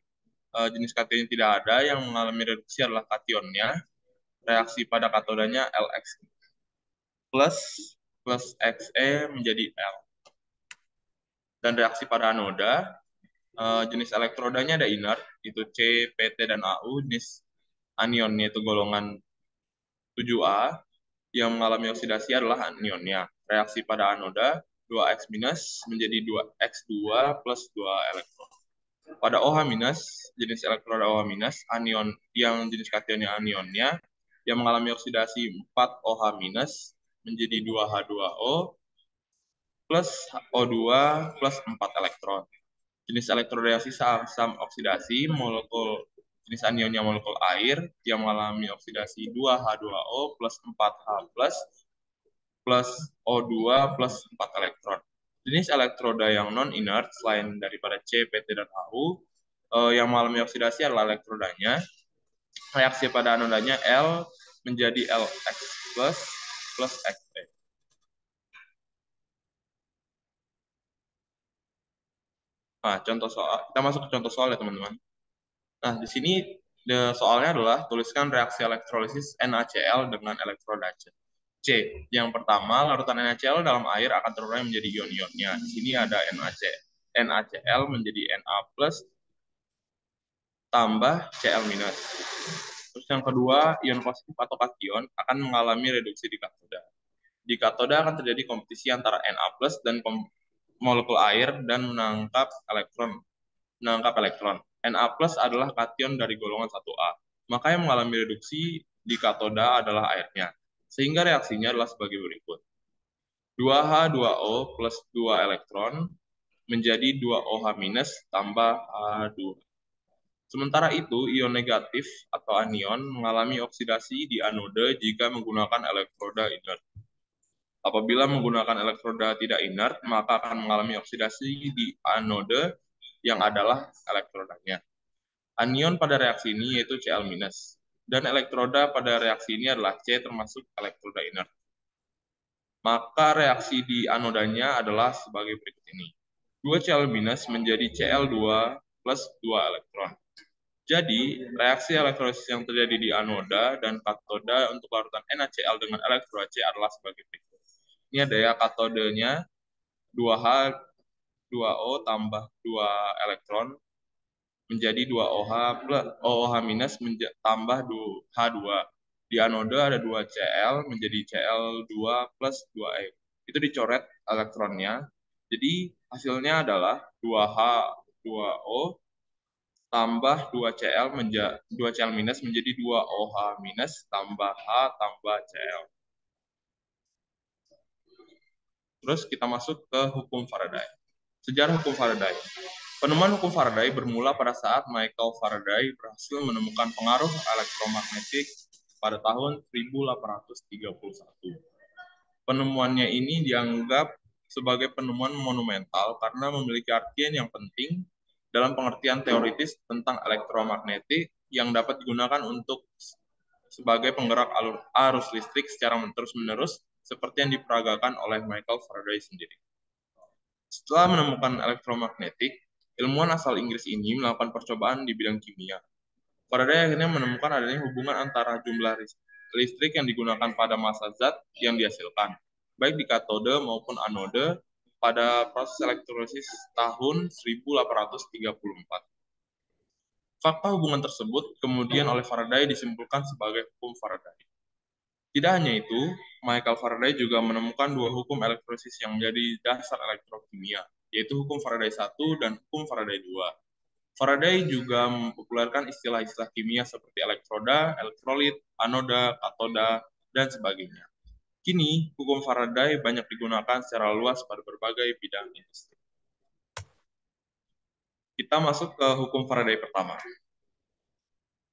jenis kationnya tidak ada, yang mengalami reduksi adalah kationnya, reaksi pada katodanya Lx plus Xe menjadi L. Dan reaksi pada anoda, jenis elektrodanya ada inert, itu C, PT, dan Au. Jenis anionnya itu golongan 7A, yang mengalami oksidasi adalah anionnya. Reaksi pada anoda, 2X- menjadi 2X2 plus 2 elektron. Pada OH-, jenis elektroda OH-, anion yang jenis kationnya anionnya, yang mengalami oksidasi 4OH- menjadi 2H2O plus O2 plus 4 elektron. Jenis elektroda yang sisa asam oksidasi, molekul jenis anionnya molekul air yang mengalami oksidasi 2H2O plus 4H plus O2 plus 4 elektron. Jenis elektroda yang non-inert selain daripada C, PT, dan Au, yang mengalami oksidasi adalah elektrodanya. Reaksi pada anodanya L menjadi Lx plus Xe. Nah, contoh soal, kita masuk ke contoh soal ya teman-teman. Nah, di sini soalnya adalah tuliskan reaksi elektrolisis NaCl dengan elektroda C. Yang pertama, larutan NaCl dalam air akan terurai menjadi ion-ionnya. Di sini ada NaCl menjadi Na plus tambah Cl minus. Terus yang kedua, ion positif atau kation akan mengalami reduksi di katoda. Di katoda akan terjadi kompetisi antara Na plus dan molekul air dan menangkap elektron. Na plus adalah kation dari golongan 1A. Maka yang mengalami reduksi di katoda adalah airnya. Sehingga reaksinya adalah sebagai berikut. 2H2O plus 2 elektron menjadi 2OH- tambah H2. Sementara itu, ion negatif atau anion mengalami oksidasi di anode jika menggunakan elektroda inert. Apabila menggunakan elektroda tidak inert, maka akan mengalami oksidasi di anode yang adalah elektrodanya. Anion pada reaksi ini yaitu Cl-, dan elektroda pada reaksi ini adalah C termasuk elektroda inert. Maka reaksi di anodanya adalah sebagai berikut ini. 2 Cl- menjadi Cl2 plus 2 elektron. Jadi, reaksi elektrolisis yang terjadi di anoda dan katoda untuk larutan NaCl dengan elektroda C adalah sebagai berikut. Ini ada ya katodenya 2H, 2O tambah 2 elektron menjadi 2OH plus OH- tambah H2. Di anoda ada 2 Cl menjadi Cl2 plus 2E. Itu dicoret elektronnya. Jadi hasilnya adalah 2H, 2O tambah 2Cl menjadi 2Cl- menjadi 2OH- tambah H tambah Cl. Terus kita masuk ke hukum Faraday. Sejarah hukum Faraday. Penemuan hukum Faraday bermula pada saat Michael Faraday berhasil menemukan pengaruh elektromagnetik pada tahun 1831. Penemuannya ini dianggap sebagai penemuan monumental karena memiliki artian yang penting dalam pengertian teoritis tentang elektromagnetik yang dapat digunakan untuk sebagai penggerak arus listrik secara terus-menerus seperti yang diperagakan oleh Michael Faraday sendiri. Setelah menemukan elektromagnetik, ilmuwan asal Inggris ini melakukan percobaan di bidang kimia. Faraday akhirnya menemukan adanya hubungan antara jumlah listrik yang digunakan pada massa zat yang dihasilkan, baik di katode maupun anode, pada proses elektrolisis tahun 1834. Fakta hubungan tersebut kemudian oleh Faraday disimpulkan sebagai hukum Faraday. Tidak hanya itu, Michael Faraday juga menemukan dua hukum elektrolisis yang menjadi dasar elektrokimia, yaitu hukum Faraday 1 dan hukum Faraday 2. Faraday juga mempopulerkan istilah-istilah kimia seperti elektroda, elektrolit, anoda, katoda, dan sebagainya. Kini, hukum Faraday banyak digunakan secara luas pada berbagai bidang industri. Kita masuk ke hukum Faraday pertama.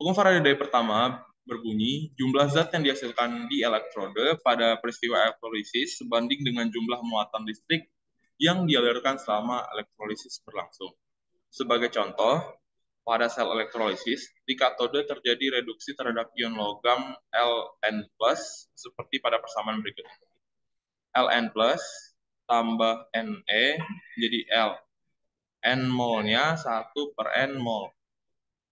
Hukum Faraday pertama berbunyi, jumlah zat yang dihasilkan di elektrode pada peristiwa elektrolisis sebanding dengan jumlah muatan listrik yang dialirkan selama elektrolisis berlangsung. Sebagai contoh, pada sel elektrolisis, di katode terjadi reduksi terhadap ion logam Ln+, seperti pada persamaan berikut. Ln+ tambah Ne menjadi L. N molnya 1 per N mol.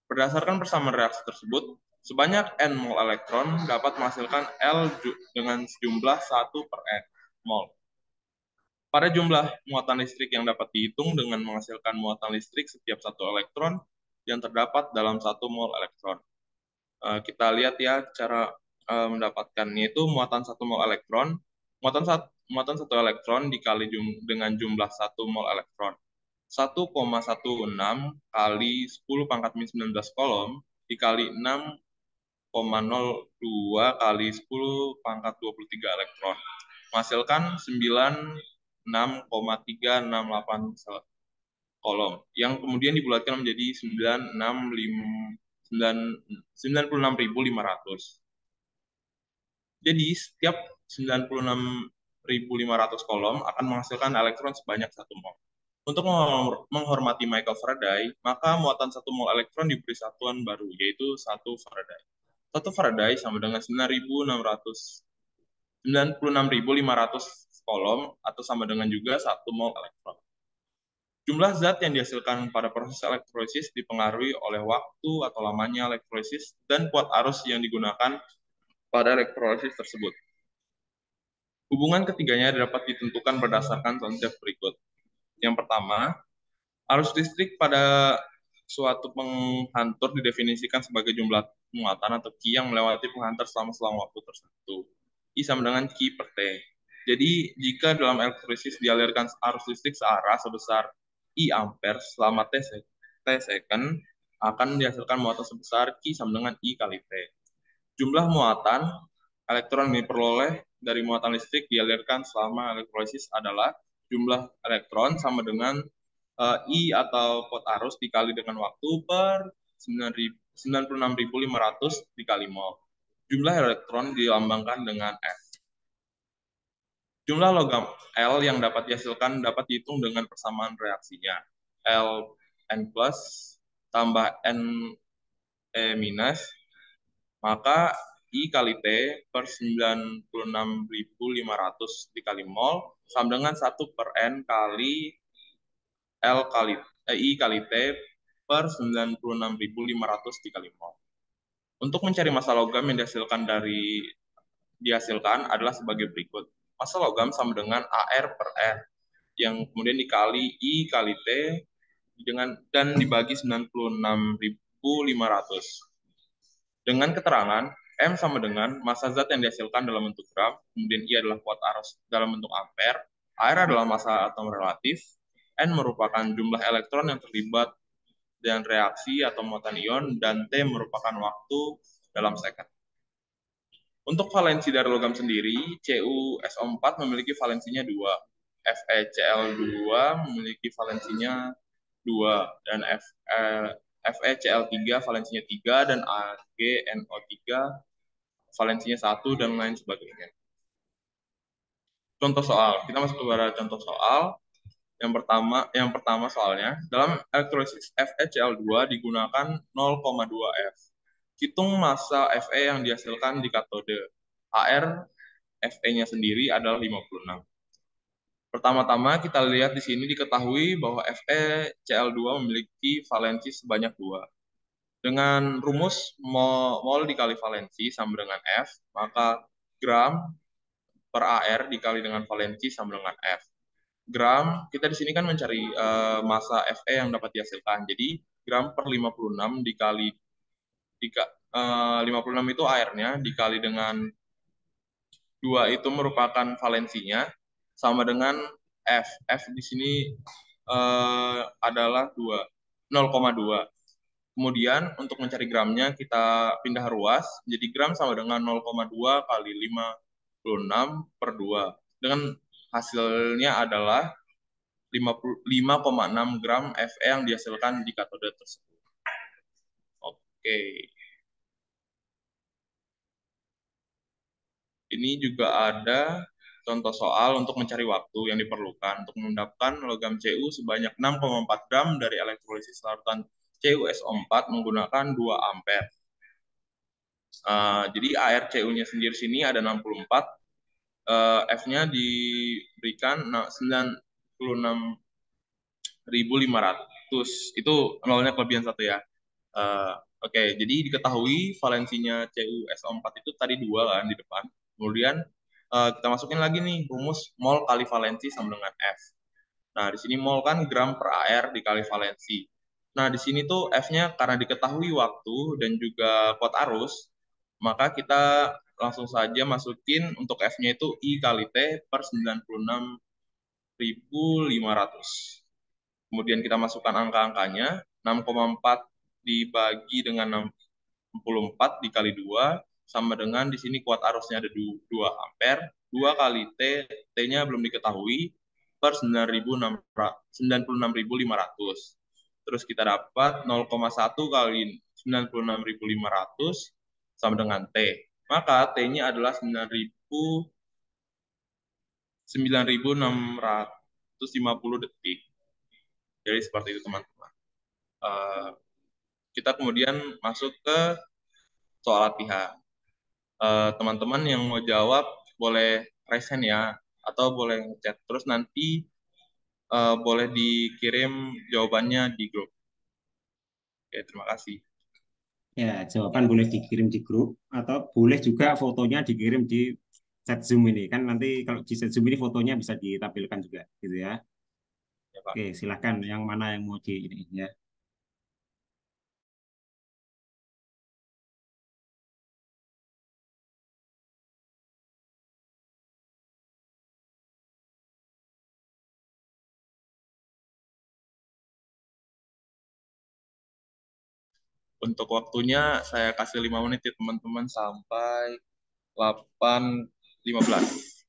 Berdasarkan persamaan reaksi tersebut, sebanyak N mol elektron dapat menghasilkan L dengan jumlah 1 per N mol. Pada jumlah muatan listrik yang dapat dihitung dengan menghasilkan muatan listrik setiap satu elektron yang terdapat dalam 1 mol elektron. Kita lihat ya cara mendapatkannya itu muatan 1 mol elektron, muatan 1 elektron dikali dengan jumlah 1 mol elektron. 1,16 kali 10 pangkat min 19 kolom dikali 6,02 kali 10 pangkat 23 elektron. Menghasilkan 96,368 kolom, yang kemudian dibulatkan menjadi 96.500. Jadi, setiap 96.500 kolom akan menghasilkan elektron sebanyak 1 mol. Untuk menghormati Michael Faraday, maka muatan 1 mol elektron diberi satuan baru, yaitu 1 Faraday. 1 Faraday sama dengan 96.500 kolom, atau sama dengan juga 1 mol elektron. Jumlah zat yang dihasilkan pada proses elektrolisis dipengaruhi oleh waktu atau lamanya elektrolisis dan kuat arus yang digunakan pada elektrolisis tersebut. Hubungan ketiganya dapat ditentukan berdasarkan konsep berikut. Yang pertama, arus listrik pada suatu penghantur didefinisikan sebagai jumlah muatan atau Q yang melewati penghantar selama waktu tertentu. I sama dengan Q per T. Jadi, jika dalam elektrolisis dialirkan arus listrik searah sebesar I ampere selama T second, akan dihasilkan muatan sebesar Q sama dengan I kali T. Jumlah muatan elektron yang diperoleh dari muatan listrik dialirkan selama elektrolisis adalah jumlah elektron sama dengan I atau pot arus dikali dengan waktu per 96.500 dikali mol. Jumlah elektron dilambangkan dengan F. Jumlah logam L yang dapat dihasilkan dapat dihitung dengan persamaan reaksinya. L N plus tambah N minus, maka I kali T per 96.500 dikali mol sama dengan 1 per N kali I kali T per 96.500 dikali mol. Untuk mencari massa logam yang dihasilkan adalah sebagai berikut. Massa logam sama dengan AR per R yang kemudian dikali I kali T dan dibagi 96.500. Dengan keterangan M sama dengan massa zat yang dihasilkan dalam bentuk gram, kemudian I adalah kuat arus dalam bentuk ampere, R adalah massa atom relatif, N merupakan jumlah elektron yang terlibat dengan reaksi atau muatan ion, dan T merupakan waktu dalam second. Untuk valensi dari logam sendiri, CuSO4 memiliki valensinya 2, FeCl2 memiliki valensinya 2, dan FeCl3 valensinya 3, dan AgNO3 valensinya 1, dan lain sebagainya. Contoh soal, kita masuk kepada contoh soal. Yang pertama soalnya, dalam elektrolisis FeCl2 digunakan 0,2 F. Hitung massa Fe yang dihasilkan di katode. Ar Fe-nya sendiri adalah 56. Pertama-tama kita lihat di sini diketahui bahwa FeCl2 memiliki valensi sebanyak 2. Dengan rumus mol dikali valensi sama dengan F, maka gram per Ar dikali dengan valensi sama dengan F. Gram, kita di sini kan mencari massa Fe yang dapat dihasilkan. Jadi gram per 56 dikali 56 itu airnya dikali dengan 2 itu merupakan valensinya sama dengan F. F di sini adalah 0,2. Kemudian untuk mencari gramnya kita pindah ruas, jadi gram sama dengan 0,2 kali 56 per 2. Dengan hasilnya adalah 5,6 gram Fe yang dihasilkan di katode tersebut. Oke. Ini juga ada contoh soal untuk mencari waktu yang diperlukan untuk mendapatkan logam Cu sebanyak 6,4 gram dari elektrolisis larutan CuSO4 menggunakan 2 ampere. Jadi ArCu-nya sendiri sini ada 64, F-nya diberikan 96.500. Itu nolnya kelebihan 1 ya. Oke, jadi diketahui valensinya CuSO4 itu tadi 2 kan di depan. Kemudian kita masukin lagi nih rumus mol kali valensi sama dengan F. Nah, di sini mol kan gram per Ar dikali valensi. Nah, di sini tuh F-nya karena diketahui waktu dan juga kuat arus, maka kita langsung saja masukin untuk F-nya itu I kali T per 96.500. Kemudian kita masukkan angka-angkanya, 6,4 dibagi dengan 64 dikali 2, sama dengan di sini kuat arusnya ada 2 ampere, 2 kali T, T-nya belum diketahui, per 96.500. Terus kita dapat 0,1 kali 96.500 sama dengan T. Maka T-nya adalah 9.650 detik. Jadi seperti itu teman-teman. Kita kemudian masuk ke soal latihan. Teman-teman yang mau jawab boleh raise hand ya, atau boleh ngechat. Terus nanti boleh dikirim jawabannya di grup. Oke, terima kasih. Ya, jawaban boleh dikirim di grup atau boleh juga fotonya dikirim di chat Zoom ini. Kan nanti kalau di chat Zoom ini fotonya bisa ditampilkan juga gitu ya. Ya, Pak. Oke, silakan yang mana yang mau di ini ya. Untuk waktunya saya kasih 5 menit ya teman-teman sampai 8.15.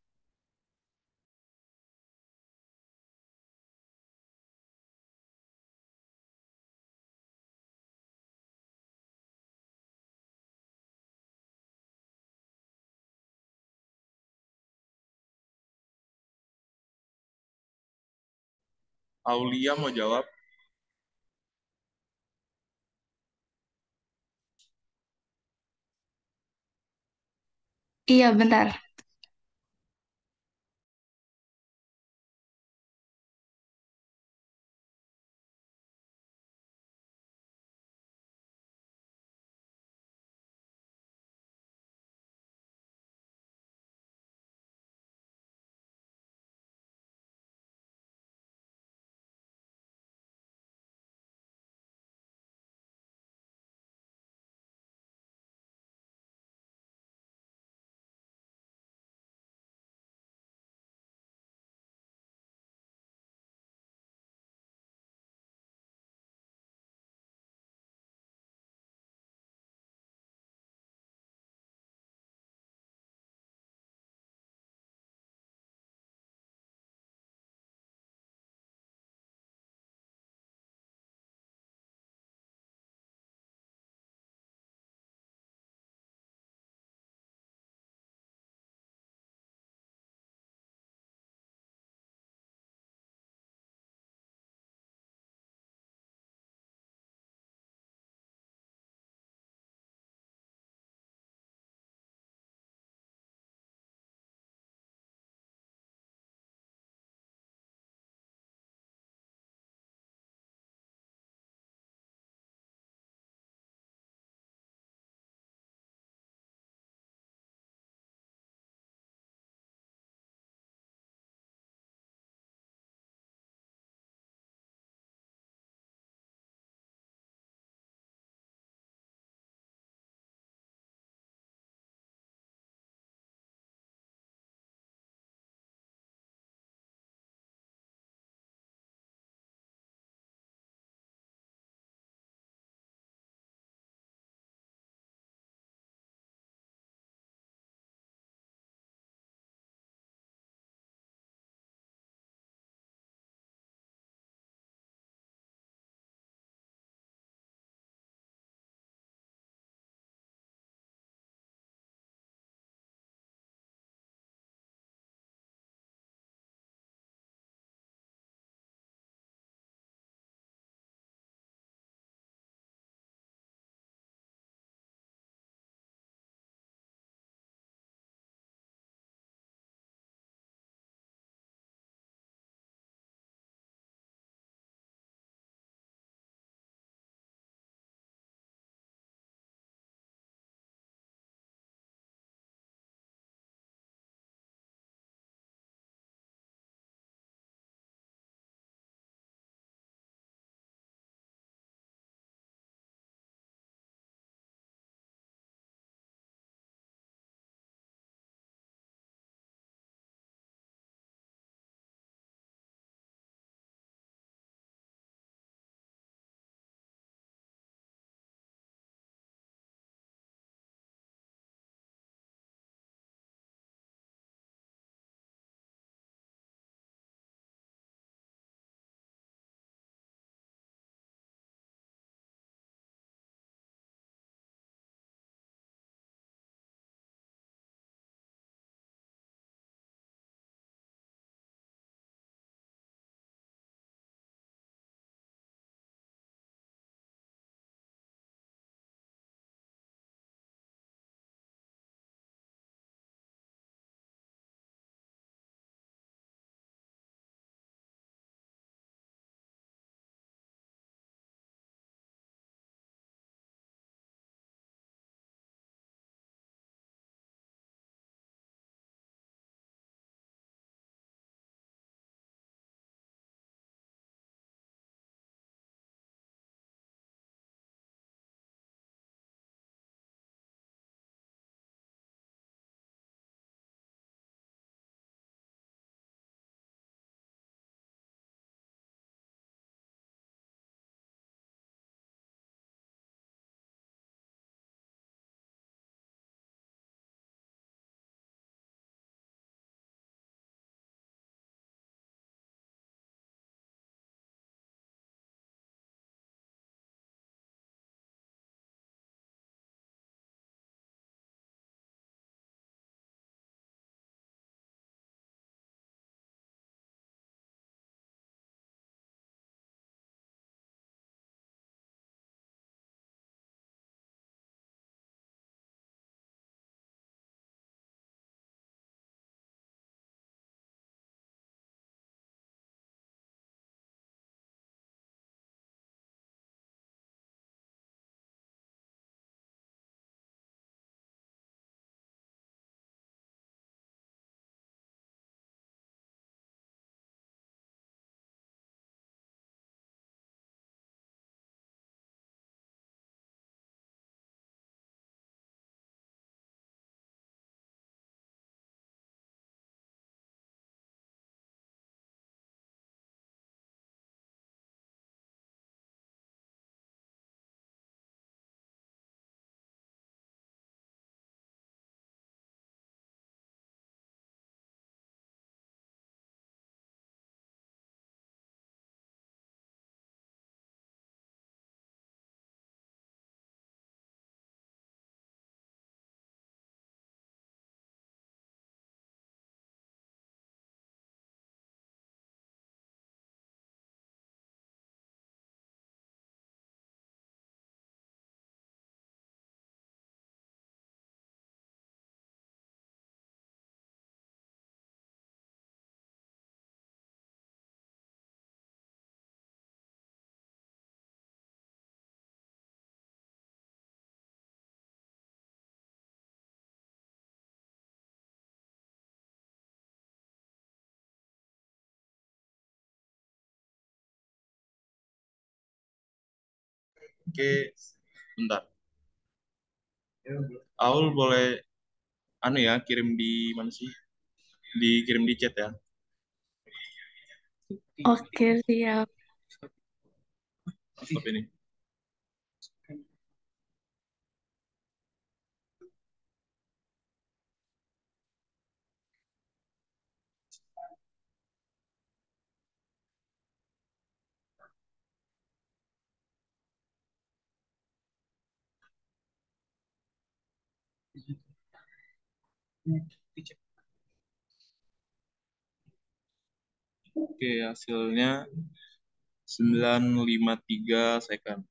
Aulia mau jawab? Iya, bentar. Oke, bentar. Aul boleh kirim di mana sih? Dikirim di chat ya. Oke, siap. Stop ini. Oke, hasilnya 953 second.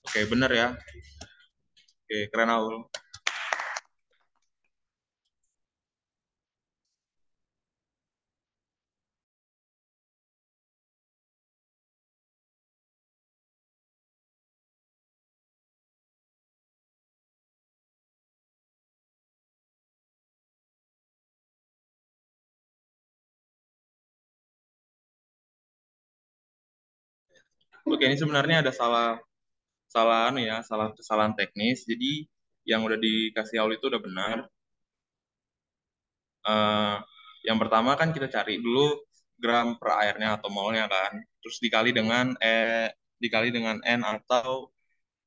Oke, benar ya. Oke, keren Aul. Oke, ini sebenarnya ada salah kesalahan teknis. Jadi yang udah dikasih Aul itu udah benar. Eh, yang pertama kan kita cari dulu gram per airnya atau molnya kan. Terus dikali dengan N atau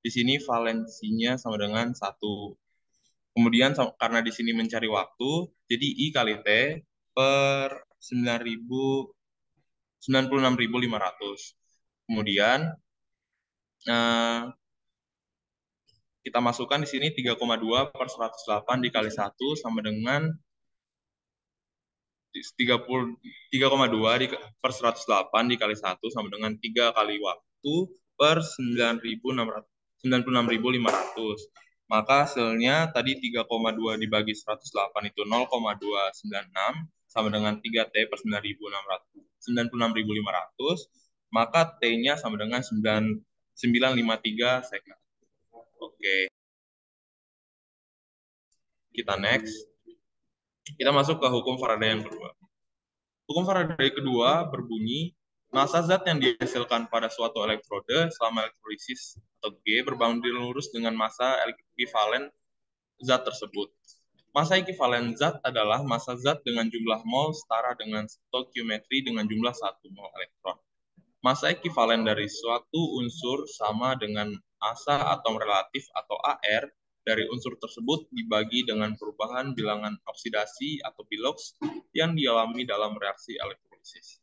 di sini valensinya sama dengan 1. Kemudian karena di sini mencari waktu, jadi I kali T per 96.500. Kemudian eh, kita masukkan di sini 3,2 per 108 dikali 1 sama dengan 3,2 per 108 dikali 1 sama dengan 3 kali waktu per 96.500. Maka hasilnya tadi 3,2 dibagi 108 itu 0,296 sama dengan 3T per 96.500. Maka T-nya sama dengan 953 second. Oke. Kita next. Kita masuk ke hukum Faraday yang kedua. Hukum Faraday kedua berbunyi, massa zat yang dihasilkan pada suatu elektrode selama elektrolisis atau G berbanding lurus dengan massa ekivalen zat tersebut. Massa ekivalen zat adalah massa zat dengan jumlah mol setara dengan stoikiometri dengan jumlah 1 mol elektron. Massa ekivalen dari suatu unsur sama dengan massa atom relatif atau AR dari unsur tersebut dibagi dengan perubahan bilangan oksidasi atau bilox yang dialami dalam reaksi elektrolisis.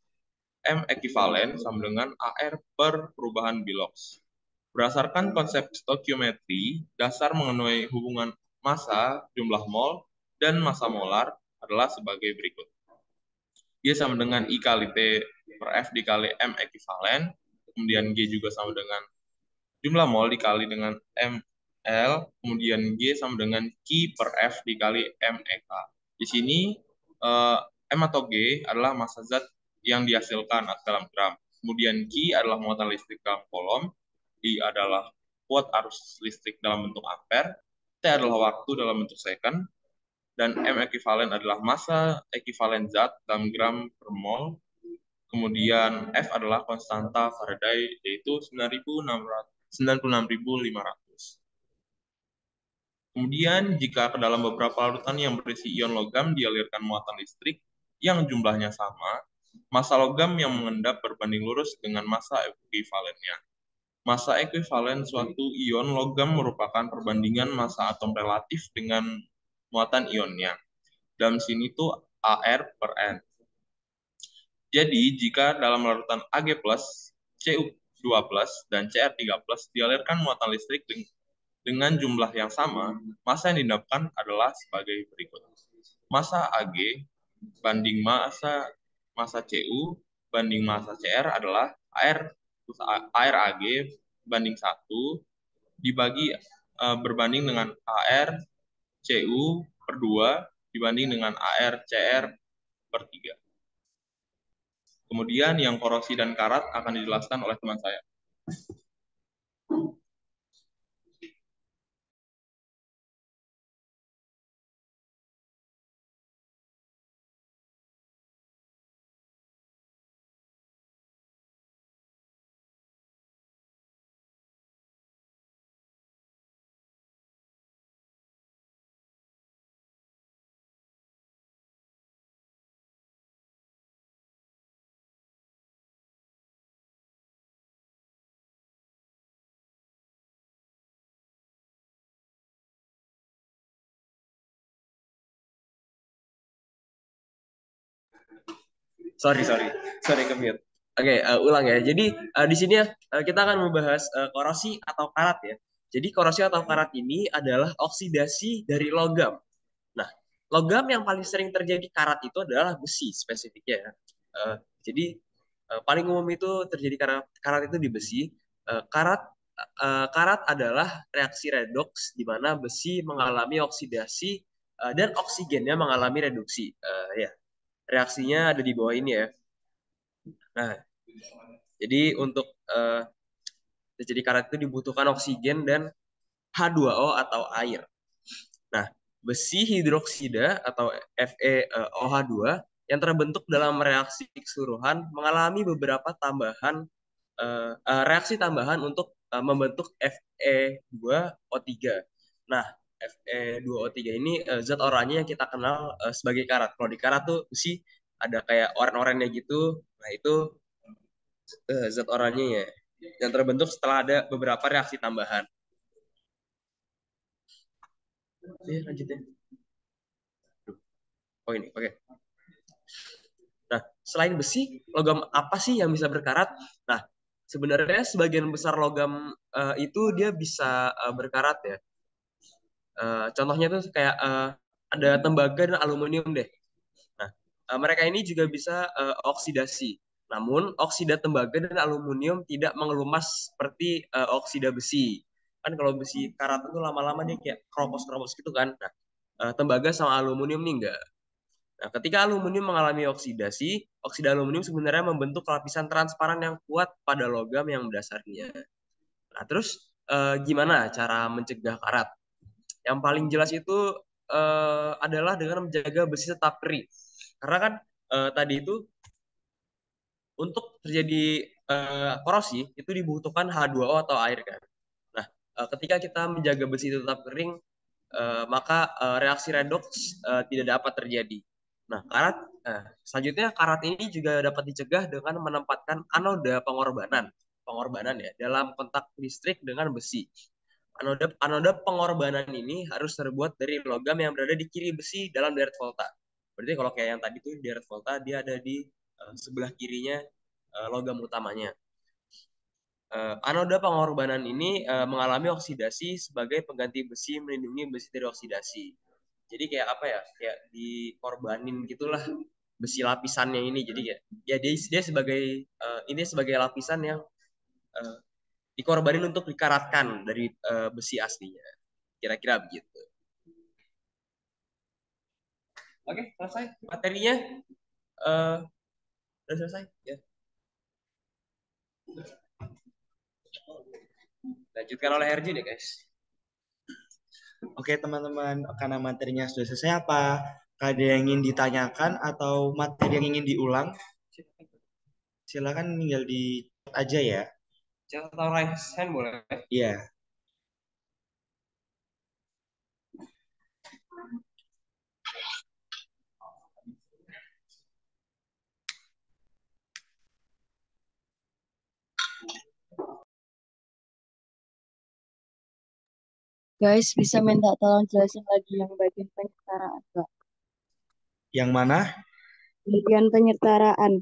M ekivalen sama dengan AR per perubahan bilox. Berdasarkan konsep stoikiometri, dasar mengenai hubungan massa, jumlah mol, dan massa molar adalah sebagai berikut. G sama dengan I kali T per F dikali M ekivalen, kemudian G juga sama dengan jumlah mol dikali dengan ml, kemudian G sama dengan Q per F dikali MEK. Di sini M atau G adalah massa zat yang dihasilkan dalam gram. Kemudian Q adalah muatan listrik dalam kolom, I adalah kuat arus listrik dalam bentuk ampere, T adalah waktu dalam bentuk second, dan M ekivalen adalah massa ekivalen zat dalam gram per mol. Kemudian F adalah konstanta Faraday, yaitu 96.500. Kemudian, jika ke dalam beberapa larutan yang berisi ion logam dialirkan muatan listrik yang jumlahnya sama, massa logam yang mengendap berbanding lurus dengan massa ekuivalennya. Massa ekuivalen suatu ion logam merupakan perbandingan massa atom relatif dengan muatan ionnya. Dalam sini tuh AR per N. Jadi, jika dalam larutan Ag+, Cu2+, dan Cr3+, dialirkan muatan listrik dengan jumlah yang sama, massa yang diendapkan adalah sebagai berikut. Massa Ag banding massa Cu banding massa Cr adalah air Ag banding 1 dibagi berbanding dengan AR Cu per 2 dibanding dengan AR Cr per 3. Kemudian yang korosi dan karat akan dijelaskan oleh teman saya. Sorry ke mute. Oke, ulang ya. Jadi di sini ya kita akan membahas korosi atau karat ya. Jadi korosi atau karat ini adalah oksidasi dari logam. Nah, logam yang paling sering terjadi karat itu adalah besi spesifiknya ya. Jadi paling umum itu terjadi karat, karat itu di besi. Karat adalah reaksi redoks di mana besi mengalami oksidasi dan oksigennya mengalami reduksi. Ya, reaksinya ada di bawah ini ya. Nah, jadi untuk terjadi karat itu dibutuhkan oksigen dan H2O atau air. Nah, besi hidroksida atau FeOH2 yang terbentuk dalam reaksi keseluruhan mengalami beberapa reaksi tambahan untuk membentuk Fe2O3. Nah, Fe2O3 ini zat oranye yang kita kenal sebagai karat. Kalau di karat tuh besi ada kayak oren-orennya gitu. Nah, itu zat oranye ya yang terbentuk setelah ada beberapa reaksi tambahan. Lanjutnya. Oh ini, oke. Nah, selain besi, logam apa sih yang bisa berkarat? Nah, sebenarnya sebagian besar logam itu dia bisa berkarat ya. Contohnya tuh kayak ada tembaga dan aluminium deh. Nah, mereka ini juga bisa oksidasi. Namun, oksida tembaga dan aluminium tidak mengelumas seperti oksida besi. Kan kalau besi karat itu lama-lama dia kayak keropos-keropos gitu kan. Nah, tembaga sama aluminium nih enggak. Nah, ketika aluminium mengalami oksidasi, oksida aluminium sebenarnya membentuk lapisan transparan yang kuat pada logam yang mendasarnya. Nah, terus gimana cara mencegah karat? Yang paling jelas itu adalah dengan menjaga besi tetap kering. Karena kan tadi itu untuk terjadi korosi itu dibutuhkan H2O atau air kan. Nah, ketika kita menjaga besi itu tetap kering, maka reaksi redoks tidak dapat terjadi. Nah, selanjutnya karat ini juga dapat dicegah dengan menempatkan anoda pengorbanan ya dalam kontak listrik dengan besi. Anoda pengorbanan ini harus terbuat dari logam yang berada di kiri besi dalam deret volta. Berarti kalau kayak yang tadi tuh deret volta dia ada di sebelah kirinya logam utamanya. Anoda pengorbanan ini mengalami oksidasi sebagai pengganti besi melindungi besi dari oksidasi. Jadi kayak apa ya? Kayak dikorbanin gitulah besi lapisannya ini. Jadi ya dia sebagai ini sebagai lapisan yang dikorbanin untuk dikaratkan dari besi aslinya. Kira-kira begitu. Oke, selesai materinya. Udah selesai ya. Lanjutkan oleh RJ deh guys. Oke teman-teman, karena materinya sudah selesai apa? Ada yang ingin ditanyakan atau materi yang ingin diulang? Silakan tinggal di chat aja ya. Chat atau raise hand boleh? Iya. Guys, bisa minta tolong jelasin lagi yang bagian penyertaraan, Kak. Yang mana? Bagian penyertaraan.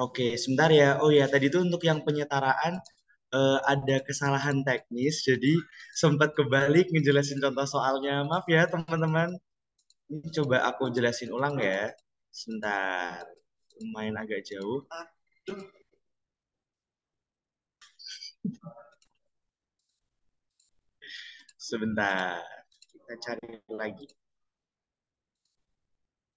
Oke, sebentar ya. Oh ya, tadi itu untuk yang penyetaraan ada kesalahan teknis, jadi sempat kebalik ngejelasin contoh soalnya. Maaf ya teman-teman. Ini coba aku jelasin ulang ya. Sebentar. Lumayan agak jauh. Sebentar. Kita cari lagi.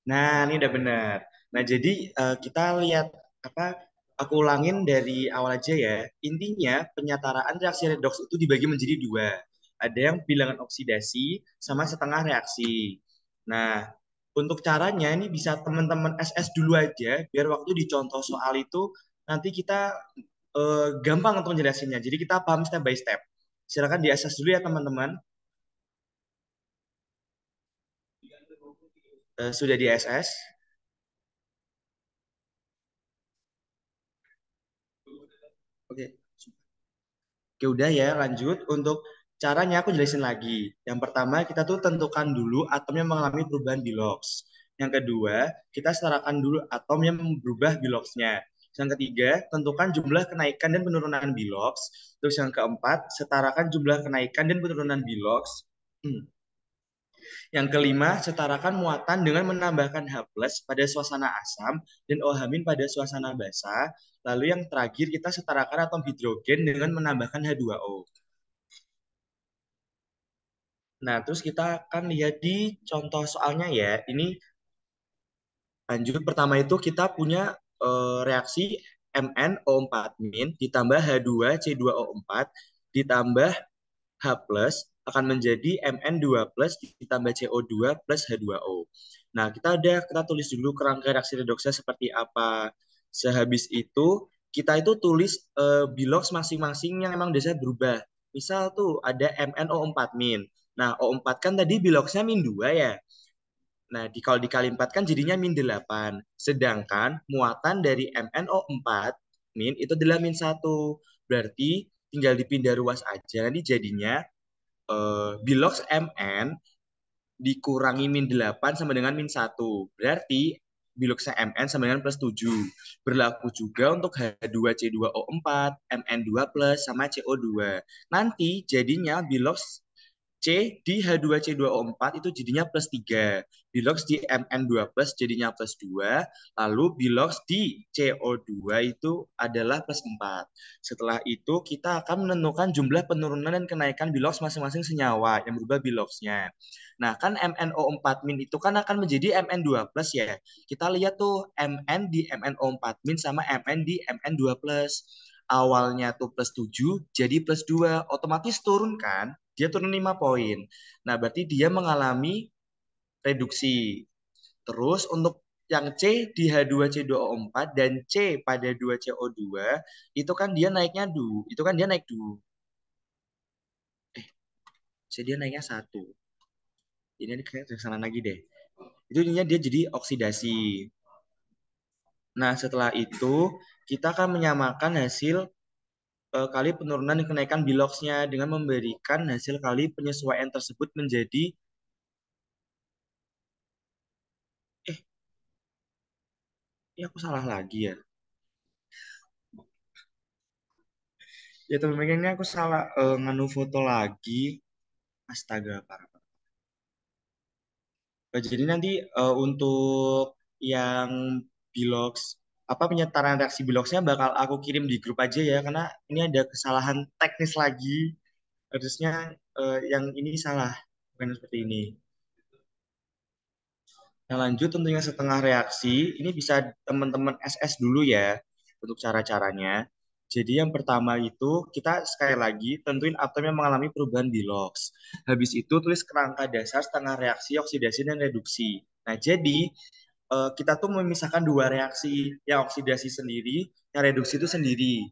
Nah, ini udah benar. Nah, jadi kita lihat apa? Aku ulangin dari awal aja ya. Intinya penyataraan reaksi redoks itu dibagi menjadi dua. Ada yang bilangan oksidasi sama setengah reaksi. Nah, untuk caranya ini bisa teman-teman SS dulu aja, biar waktu dicontoh soal itu nanti kita gampang untuk menjelasinnya. Jadi kita paham step by step. Silakan di SS dulu ya teman-teman. Sudah di SS? Oke. Oke, udah ya, lanjut. Untuk caranya aku jelasin lagi. Yang pertama, kita tuh tentukan dulu atom yang mengalami perubahan di LOX. Yang kedua, kita setarakan dulu atom yang berubah biloxnya. Yang ketiga, tentukan jumlah kenaikan dan penurunan bilox. Terus yang keempat, setarakan jumlah kenaikan dan penurunan bilox. Yang kelima, setarakan muatan dengan menambahkan H+ pada suasana asam dan OH- pada suasana basa. Lalu yang terakhir, kita setarakan atom hidrogen dengan menambahkan H2O. Nah, terus kita akan lihat di contoh soalnya ya. Ini lanjut, pertama itu kita punya reaksi MnO4- ditambah H2C2O4 ditambah H+ akan menjadi Mn2+ ditambah CO2 plus H2O. Nah, kita tulis dulu kerangka reaksi redoksnya seperti apa. Sehabis itu, kita itu tulis bilox masing-masing yang emang biasanya berubah. Misal tuh ada MnO4-. Nah, O4 kan tadi biloxnya -2 ya. Nah, kalau dikali 4 kan jadinya -8. Sedangkan muatan dari MnO4- itu adalah -1. Berarti tinggal dipindah ruas aja. Nanti jadinya bilox Mn dikurangi -8 sama dengan -1. Berarti biloxnya Mn sama dengan +7. Berlaku juga untuk H2C2O4, Mn2+, sama CO2. Nanti jadinya bilox C di H2C2O4 itu jadinya +3. Bilox di Mn2+ jadinya +2. Lalu bilox di CO2 itu adalah +4. Setelah itu kita akan menentukan jumlah penurunan dan kenaikan bilox masing-masing senyawa yang berubah biloxnya. Nah, kan MnO4- itu kan akan menjadi Mn2+ ya. Kita lihat tuh Mn di MnO4- sama Mn di Mn2+. Awalnya tuh +7 jadi +2. Otomatis turun kan? Dia turun 5 poin. Nah, berarti dia mengalami reduksi. Terus untuk yang C di H2C2O4 dan C pada 2CO2 itu kan dia naiknya itu kan dia naik dia naiknya 1. Ini kayak kesalahan lagi deh. Itu intinya dia jadi oksidasi. Nah, setelah itu kita akan menyamakan hasil kali penurunan dan kenaikan biloxnya dengan memberikan hasil kali penyesuaian tersebut menjadi aku salah lagi ya. Ya teman-teman, ini aku salah nganu foto lagi. Astaga, parah. Jadi nanti untuk yang bilox penyetaraan reaksi biloxnya bakal aku kirim di grup aja ya, karena ini ada kesalahan teknis lagi. Harusnya yang ini salah, bukan seperti ini. Yang lanjut tentunya setengah reaksi, ini bisa teman-teman SS dulu ya untuk cara-caranya. Jadi yang pertama itu kita sekali lagi tentuin atom yang mengalami perubahan bilox. Habis itu tulis kerangka dasar setengah reaksi oksidasi dan reduksi. Nah, jadi kita tuh memisahkan dua reaksi, yang oksidasi sendiri, yang reduksi itu sendiri.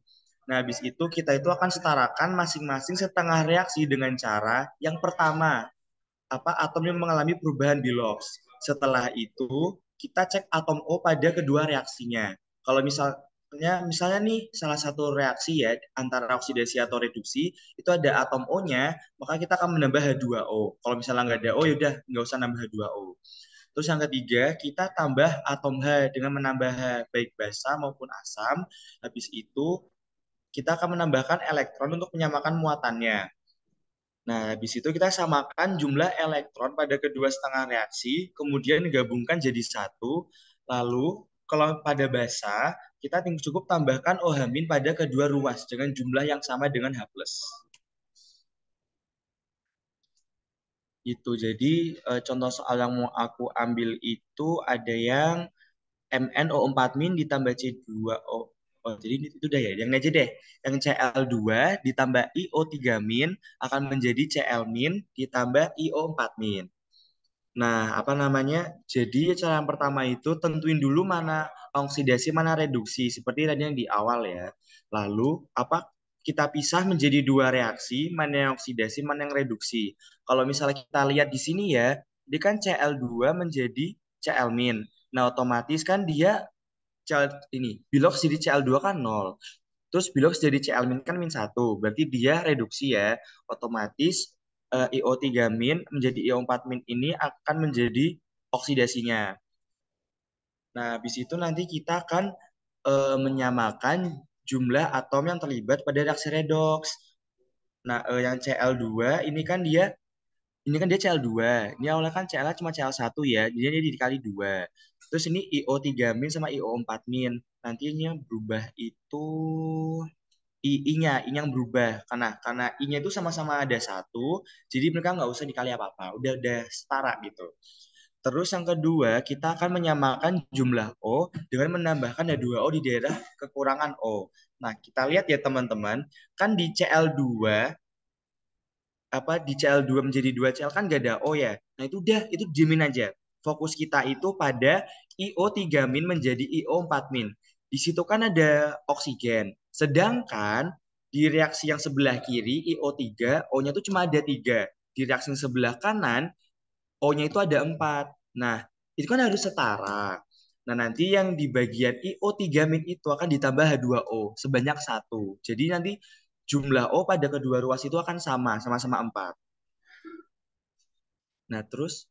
Nah, habis itu kita itu akan setarakan masing-masing setengah reaksi dengan cara yang pertama, atom yang mengalami perubahan bilox. Setelah itu, kita cek atom O pada kedua reaksinya. Kalau misalnya nih salah satu reaksi ya antara oksidasi atau reduksi itu ada atom O-nya, maka kita akan menambah H2O. Kalau misalnya nggak ada O, yaudah nggak usah nambah H2O. Terus yang ketiga, kita tambah atom H dengan menambah H baik basa maupun asam. Habis itu kita akan menambahkan elektron untuk menyamakan muatannya. Nah, habis itu kita samakan jumlah elektron pada kedua setengah reaksi, kemudian gabungkan jadi satu. Lalu, kalau pada basa, kita cukup tambahkan OH- pada kedua ruas dengan jumlah yang sama dengan H+. Itu. Jadi, contoh soal yang mau aku ambil itu ada yang MnO4- ditambah C2O. Oh, jadi itu udah ya. Yang ini aja deh. Yang Cl2 ditambah IO3- akan menjadi Cl- ditambah IO4-. Nah, Jadi cara yang pertama itu tentuin dulu mana oksidasi, mana reduksi. Seperti tadi yang di awal ya. Lalu, kita pisah menjadi dua reaksi, mana yang oksidasi, mana yang reduksi. Kalau misalnya kita lihat di sini ya, dia kan Cl2 menjadi Cl-. Nah, otomatis kan dia bilox jadi Cl2 kan 0. Terus bilox jadi Cl- kan -1. Berarti dia reduksi ya. Otomatis IO3- menjadi IO4- ini akan menjadi oksidasinya. Nah, habis itu nanti kita akan menyamakan jumlah atom yang terlibat pada reaksi redoks. Nah, yang Cl2 ini kan dia Cl2. Ini awalnya kan Cl cuma Cl1 ya. Jadi dia dikali 2. Terus ini IO3- sama IO4-. Nantinya berubah itu I-nya yang berubah. Karena I-nya itu sama-sama ada 1, jadi mereka nggak usah dikali apa-apa. Udah setara gitu. Terus yang kedua, kita akan menyamakan jumlah O dengan menambahkan H2O di daerah kekurangan O. Nah, kita lihat ya teman-teman, kan di Cl2 di Cl2 menjadi 2Cl kan gak ada O ya. Nah, itu dimin aja. Fokus kita itu pada IO3- menjadi IO4-. Di situ kan ada oksigen. Sedangkan di reaksi yang sebelah kiri IO3, O-nya itu cuma ada 3. Di reaksi yang sebelah kanan O-nya itu ada 4. Nah, itu kan harus setara. Nah, nanti yang di bagian IO3- itu akan ditambah H2O sebanyak 1. Jadi nanti jumlah O pada kedua ruas itu akan sama-sama 4. Nah, terus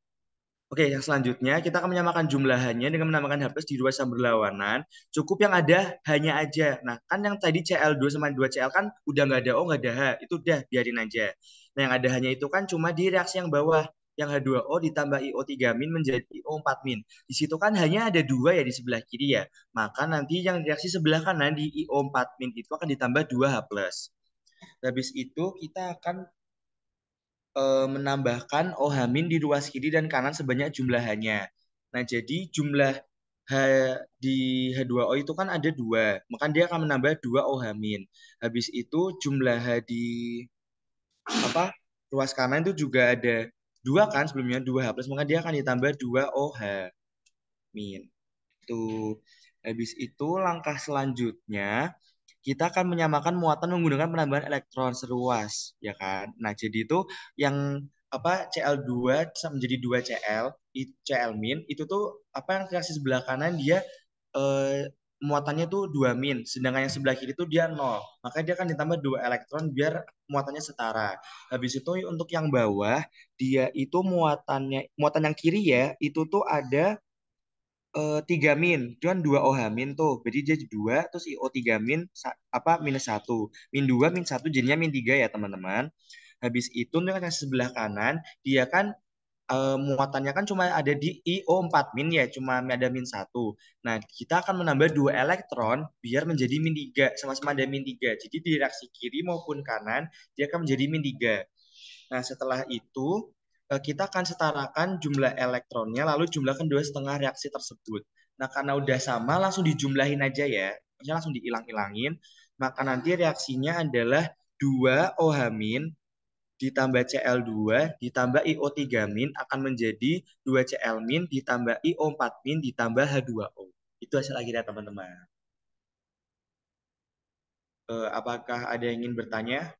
oke, yang selanjutnya kita akan menyamakan jumlahannya dengan menambahkan H+ di ruas yang berlawanan. Cukup yang ada hanya aja. Nah, kan yang tadi Cl2 sama 2Cl kan udah nggak ada O, nggak ada H. Itu udah biarin aja. Nah, yang ada hanya itu kan cuma di reaksi yang bawah. Yang H2O ditambah IO3- menjadi IO4-. Di situ kan hanya ada 2 ya di sebelah kiri ya. Maka nanti yang reaksi sebelah kanan di IO4- itu akan ditambah 2H+. Habis itu kita akan menambahkan OH- di ruas kiri dan kanan sebanyak jumlahannya. Nah, jadi jumlah H di H2O itu kan ada 2, maka dia akan menambah 2 OH-. Habis itu jumlah H di ruas kanan itu juga ada 2 kan sebelumnya 2H+, maka dia akan ditambah 2 OH-. Tuh. Habis itu langkah selanjutnya kita akan menyamakan muatan menggunakan penambahan elektron seruas, ya kan? Nah, jadi itu yang Cl2 menjadi 2Cl, Cl- itu tuh yang reaksi sebelah kanan dia muatannya tuh 2-, sedangkan yang sebelah kiri tuh dia 0. Maka dia akan ditambah 2 elektron biar muatannya setara. Habis itu untuk yang bawah dia itu muatan yang kiri ya, itu tuh ada 3-, itu kan 2 OH- tuh. Jadi dia 2 terus IO3- -1. -2 -1 jadinya -3 ya, teman-teman. Habis itu dengan yang sebelah kanan dia kan muatannya kan cuma ada di IO4- ya, cuma ada -1. Nah, kita akan menambah 2 elektron biar menjadi -3, sama-sama ada -3. Jadi di reaksi kiri maupun kanan dia akan menjadi -3. Nah, setelah itu kita akan setarakan jumlah elektronnya, lalu jumlahkan 2,5 reaksi tersebut. Nah, karena udah sama, langsung dijumlahin aja ya. Maksudnya langsung diilang-ilangin. Maka nanti reaksinya adalah 2 OH- ditambah Cl2 ditambah IO3- akan menjadi 2 Cl- ditambah IO4- ditambah H2O. Itu hasil akhirnya, teman-teman. Apakah ada yang ingin bertanya?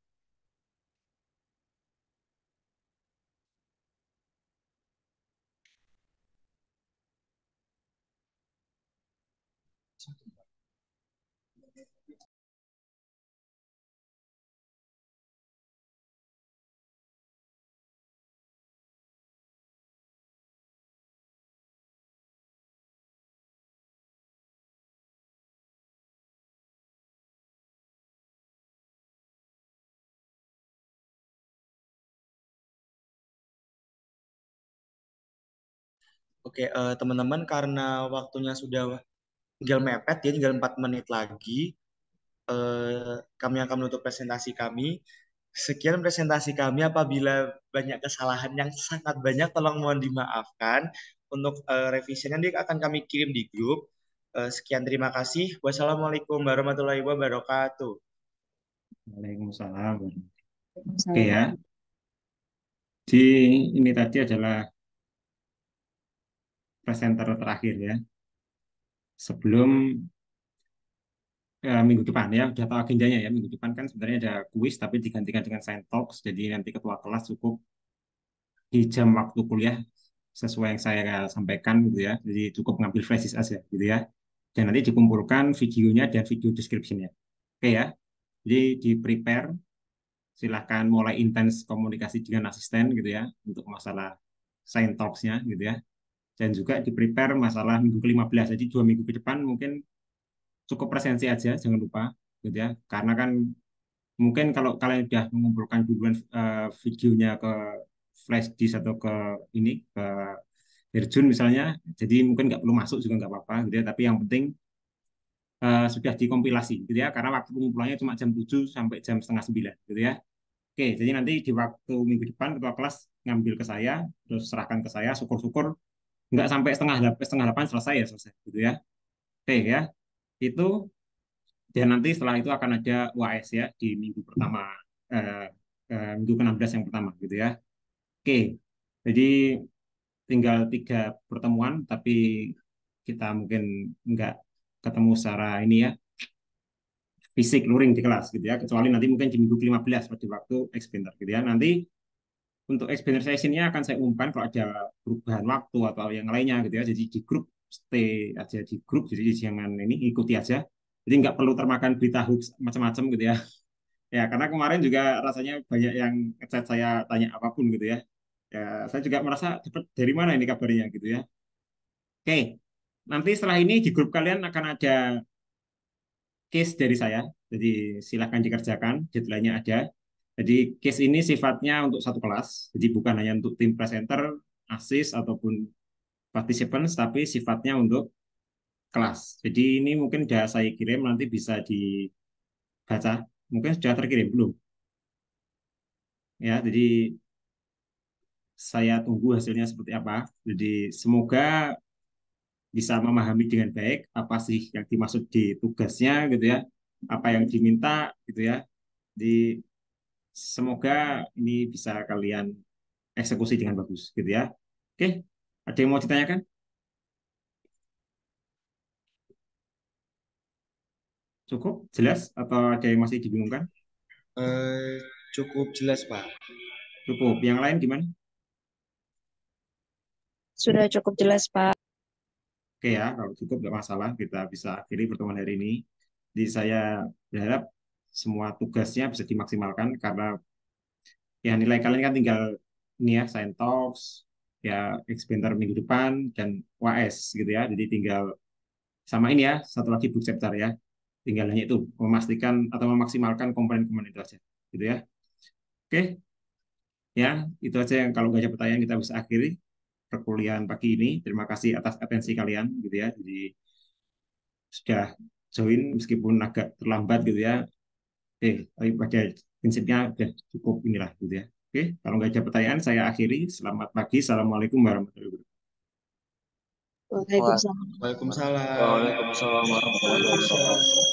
Oke, teman-teman, karena waktunya sudah tinggal mepet ya, tinggal 4 menit lagi, kami akan menutup presentasi kami. Sekian presentasi kami. Apabila banyak kesalahan yang sangat banyak, tolong mohon dimaafkan. Untuk revisinya nanti akan kami kirim di grup. Sekian, terima kasih. Wassalamualaikum warahmatullahi wabarakatuh. Waalaikumsalam. Oke ya. Jadi ini tadi adalah presenter terakhir ya. Sebelum minggu depan ya, udah tahu agendanya ya. Minggu depan kan sebenarnya ada kuis tapi digantikan dengan Science Talks. Jadi nanti ketua kelas cukup di jam waktu kuliah sesuai yang saya sampaikan gitu ya. Jadi cukup ngambil flashes aja gitu ya. Dan nanti dikumpulkan videonya dan video description-nya. Oke ya. Jadi di prepare, silahkan mulai intens komunikasi dengan asisten gitu ya untuk masalah Science Talks-nya gitu ya. dan juga di prepare masalah minggu ke-15. Jadi 2 minggu ke depan mungkin cukup presensi aja, jangan lupa gitu ya. Karena kan mungkin kalau kalian sudah mengumpulkan duluan videonya ke flash disk atau ke ini ke Herjun misalnya, jadi mungkin nggak perlu masuk juga nggak apa-apa gitu ya. Tapi yang penting sudah dikompilasi gitu ya. Karena waktu pengumpulannya cuma jam 7 sampai jam setengah 9 gitu ya. Oke, jadi nanti di waktu minggu depan ketua kelas ngambil ke saya, terus serahkan ke saya, syukur-syukur nggak sampai setengah 8 selesai ya selesai gitu ya. Oke ya, itu dan nanti setelah itu akan ada UAS ya di minggu pertama, eh, minggu ke-16 yang pertama gitu ya. Oke, jadi tinggal 3 pertemuan, tapi kita mungkin nggak ketemu secara ini ya, fisik luring di kelas gitu ya, kecuali nanti mungkin di minggu ke-15 pada waktu expander gitu ya. Nanti untuk expander sessionnya akan saya umumkan kalau ada perubahan waktu atau yang lainnya gitu ya. Jadi di grup stay aja di grup, jadi jangan ini ikuti aja. Jadi nggak perlu termakan berita hoax macam-macam gitu ya. Ya karena kemarin juga rasanya banyak yang ngechat saya tanya apapun gitu ya. Ya saya juga merasa dapat dari mana ini kabarnya gitu ya. Oke, nanti setelah ini di grup kalian akan ada case dari saya. Jadi silahkan dikerjakan, deadline-nya ada. Jadi case ini sifatnya untuk satu kelas, jadi bukan hanya untuk tim presenter, ASIS, ataupun participants, tapi sifatnya untuk kelas. Jadi ini mungkin sudah saya kirim, nanti bisa dibaca. Mungkin sudah terkirim, belum? Ya, jadi saya tunggu hasilnya seperti apa. Jadi semoga bisa memahami dengan baik apa sih yang dimaksud di tugasnya gitu ya, apa yang diminta gitu ya. Di semoga ini bisa kalian eksekusi dengan bagus gitu ya. Oke, ada yang mau ditanyakan? Cukup jelas atau ada yang masih dibingungkan? Eh, cukup jelas, Pak. Cukup. Yang lain gimana? Sudah cukup jelas, Pak. Oke ya, kalau cukup nggak masalah, kita bisa akhiri pertemuan hari ini. Jadi saya berharap semua tugasnya bisa dimaksimalkan karena ya nilai kalian kan tinggal ini ya, Science Talks, ya expander minggu depan, dan UAS gitu ya. Jadi tinggal sama ini ya, satu lagi book chapter ya. Tinggal hanya itu, memastikan atau memaksimalkan komponen-komponen itu aja. Gitu ya. Oke, ya itu aja yang kalau nggak ada pertanyaan kita bisa akhiri perkuliahan pagi ini. Terima kasih atas atensi kalian gitu ya. Jadi sudah join meskipun agak terlambat gitu ya. Oke, tapi pada prinsipnya sudah cukup inilah gitu ya. Oke, kalau nggak ada pertanyaan saya akhiri. Selamat pagi. Assalamualaikum warahmatullahi wabarakatuh. Waalaikumsalam. Waalaikumsalam. Waalaikumsalam warahmatullahi wabarakatuh.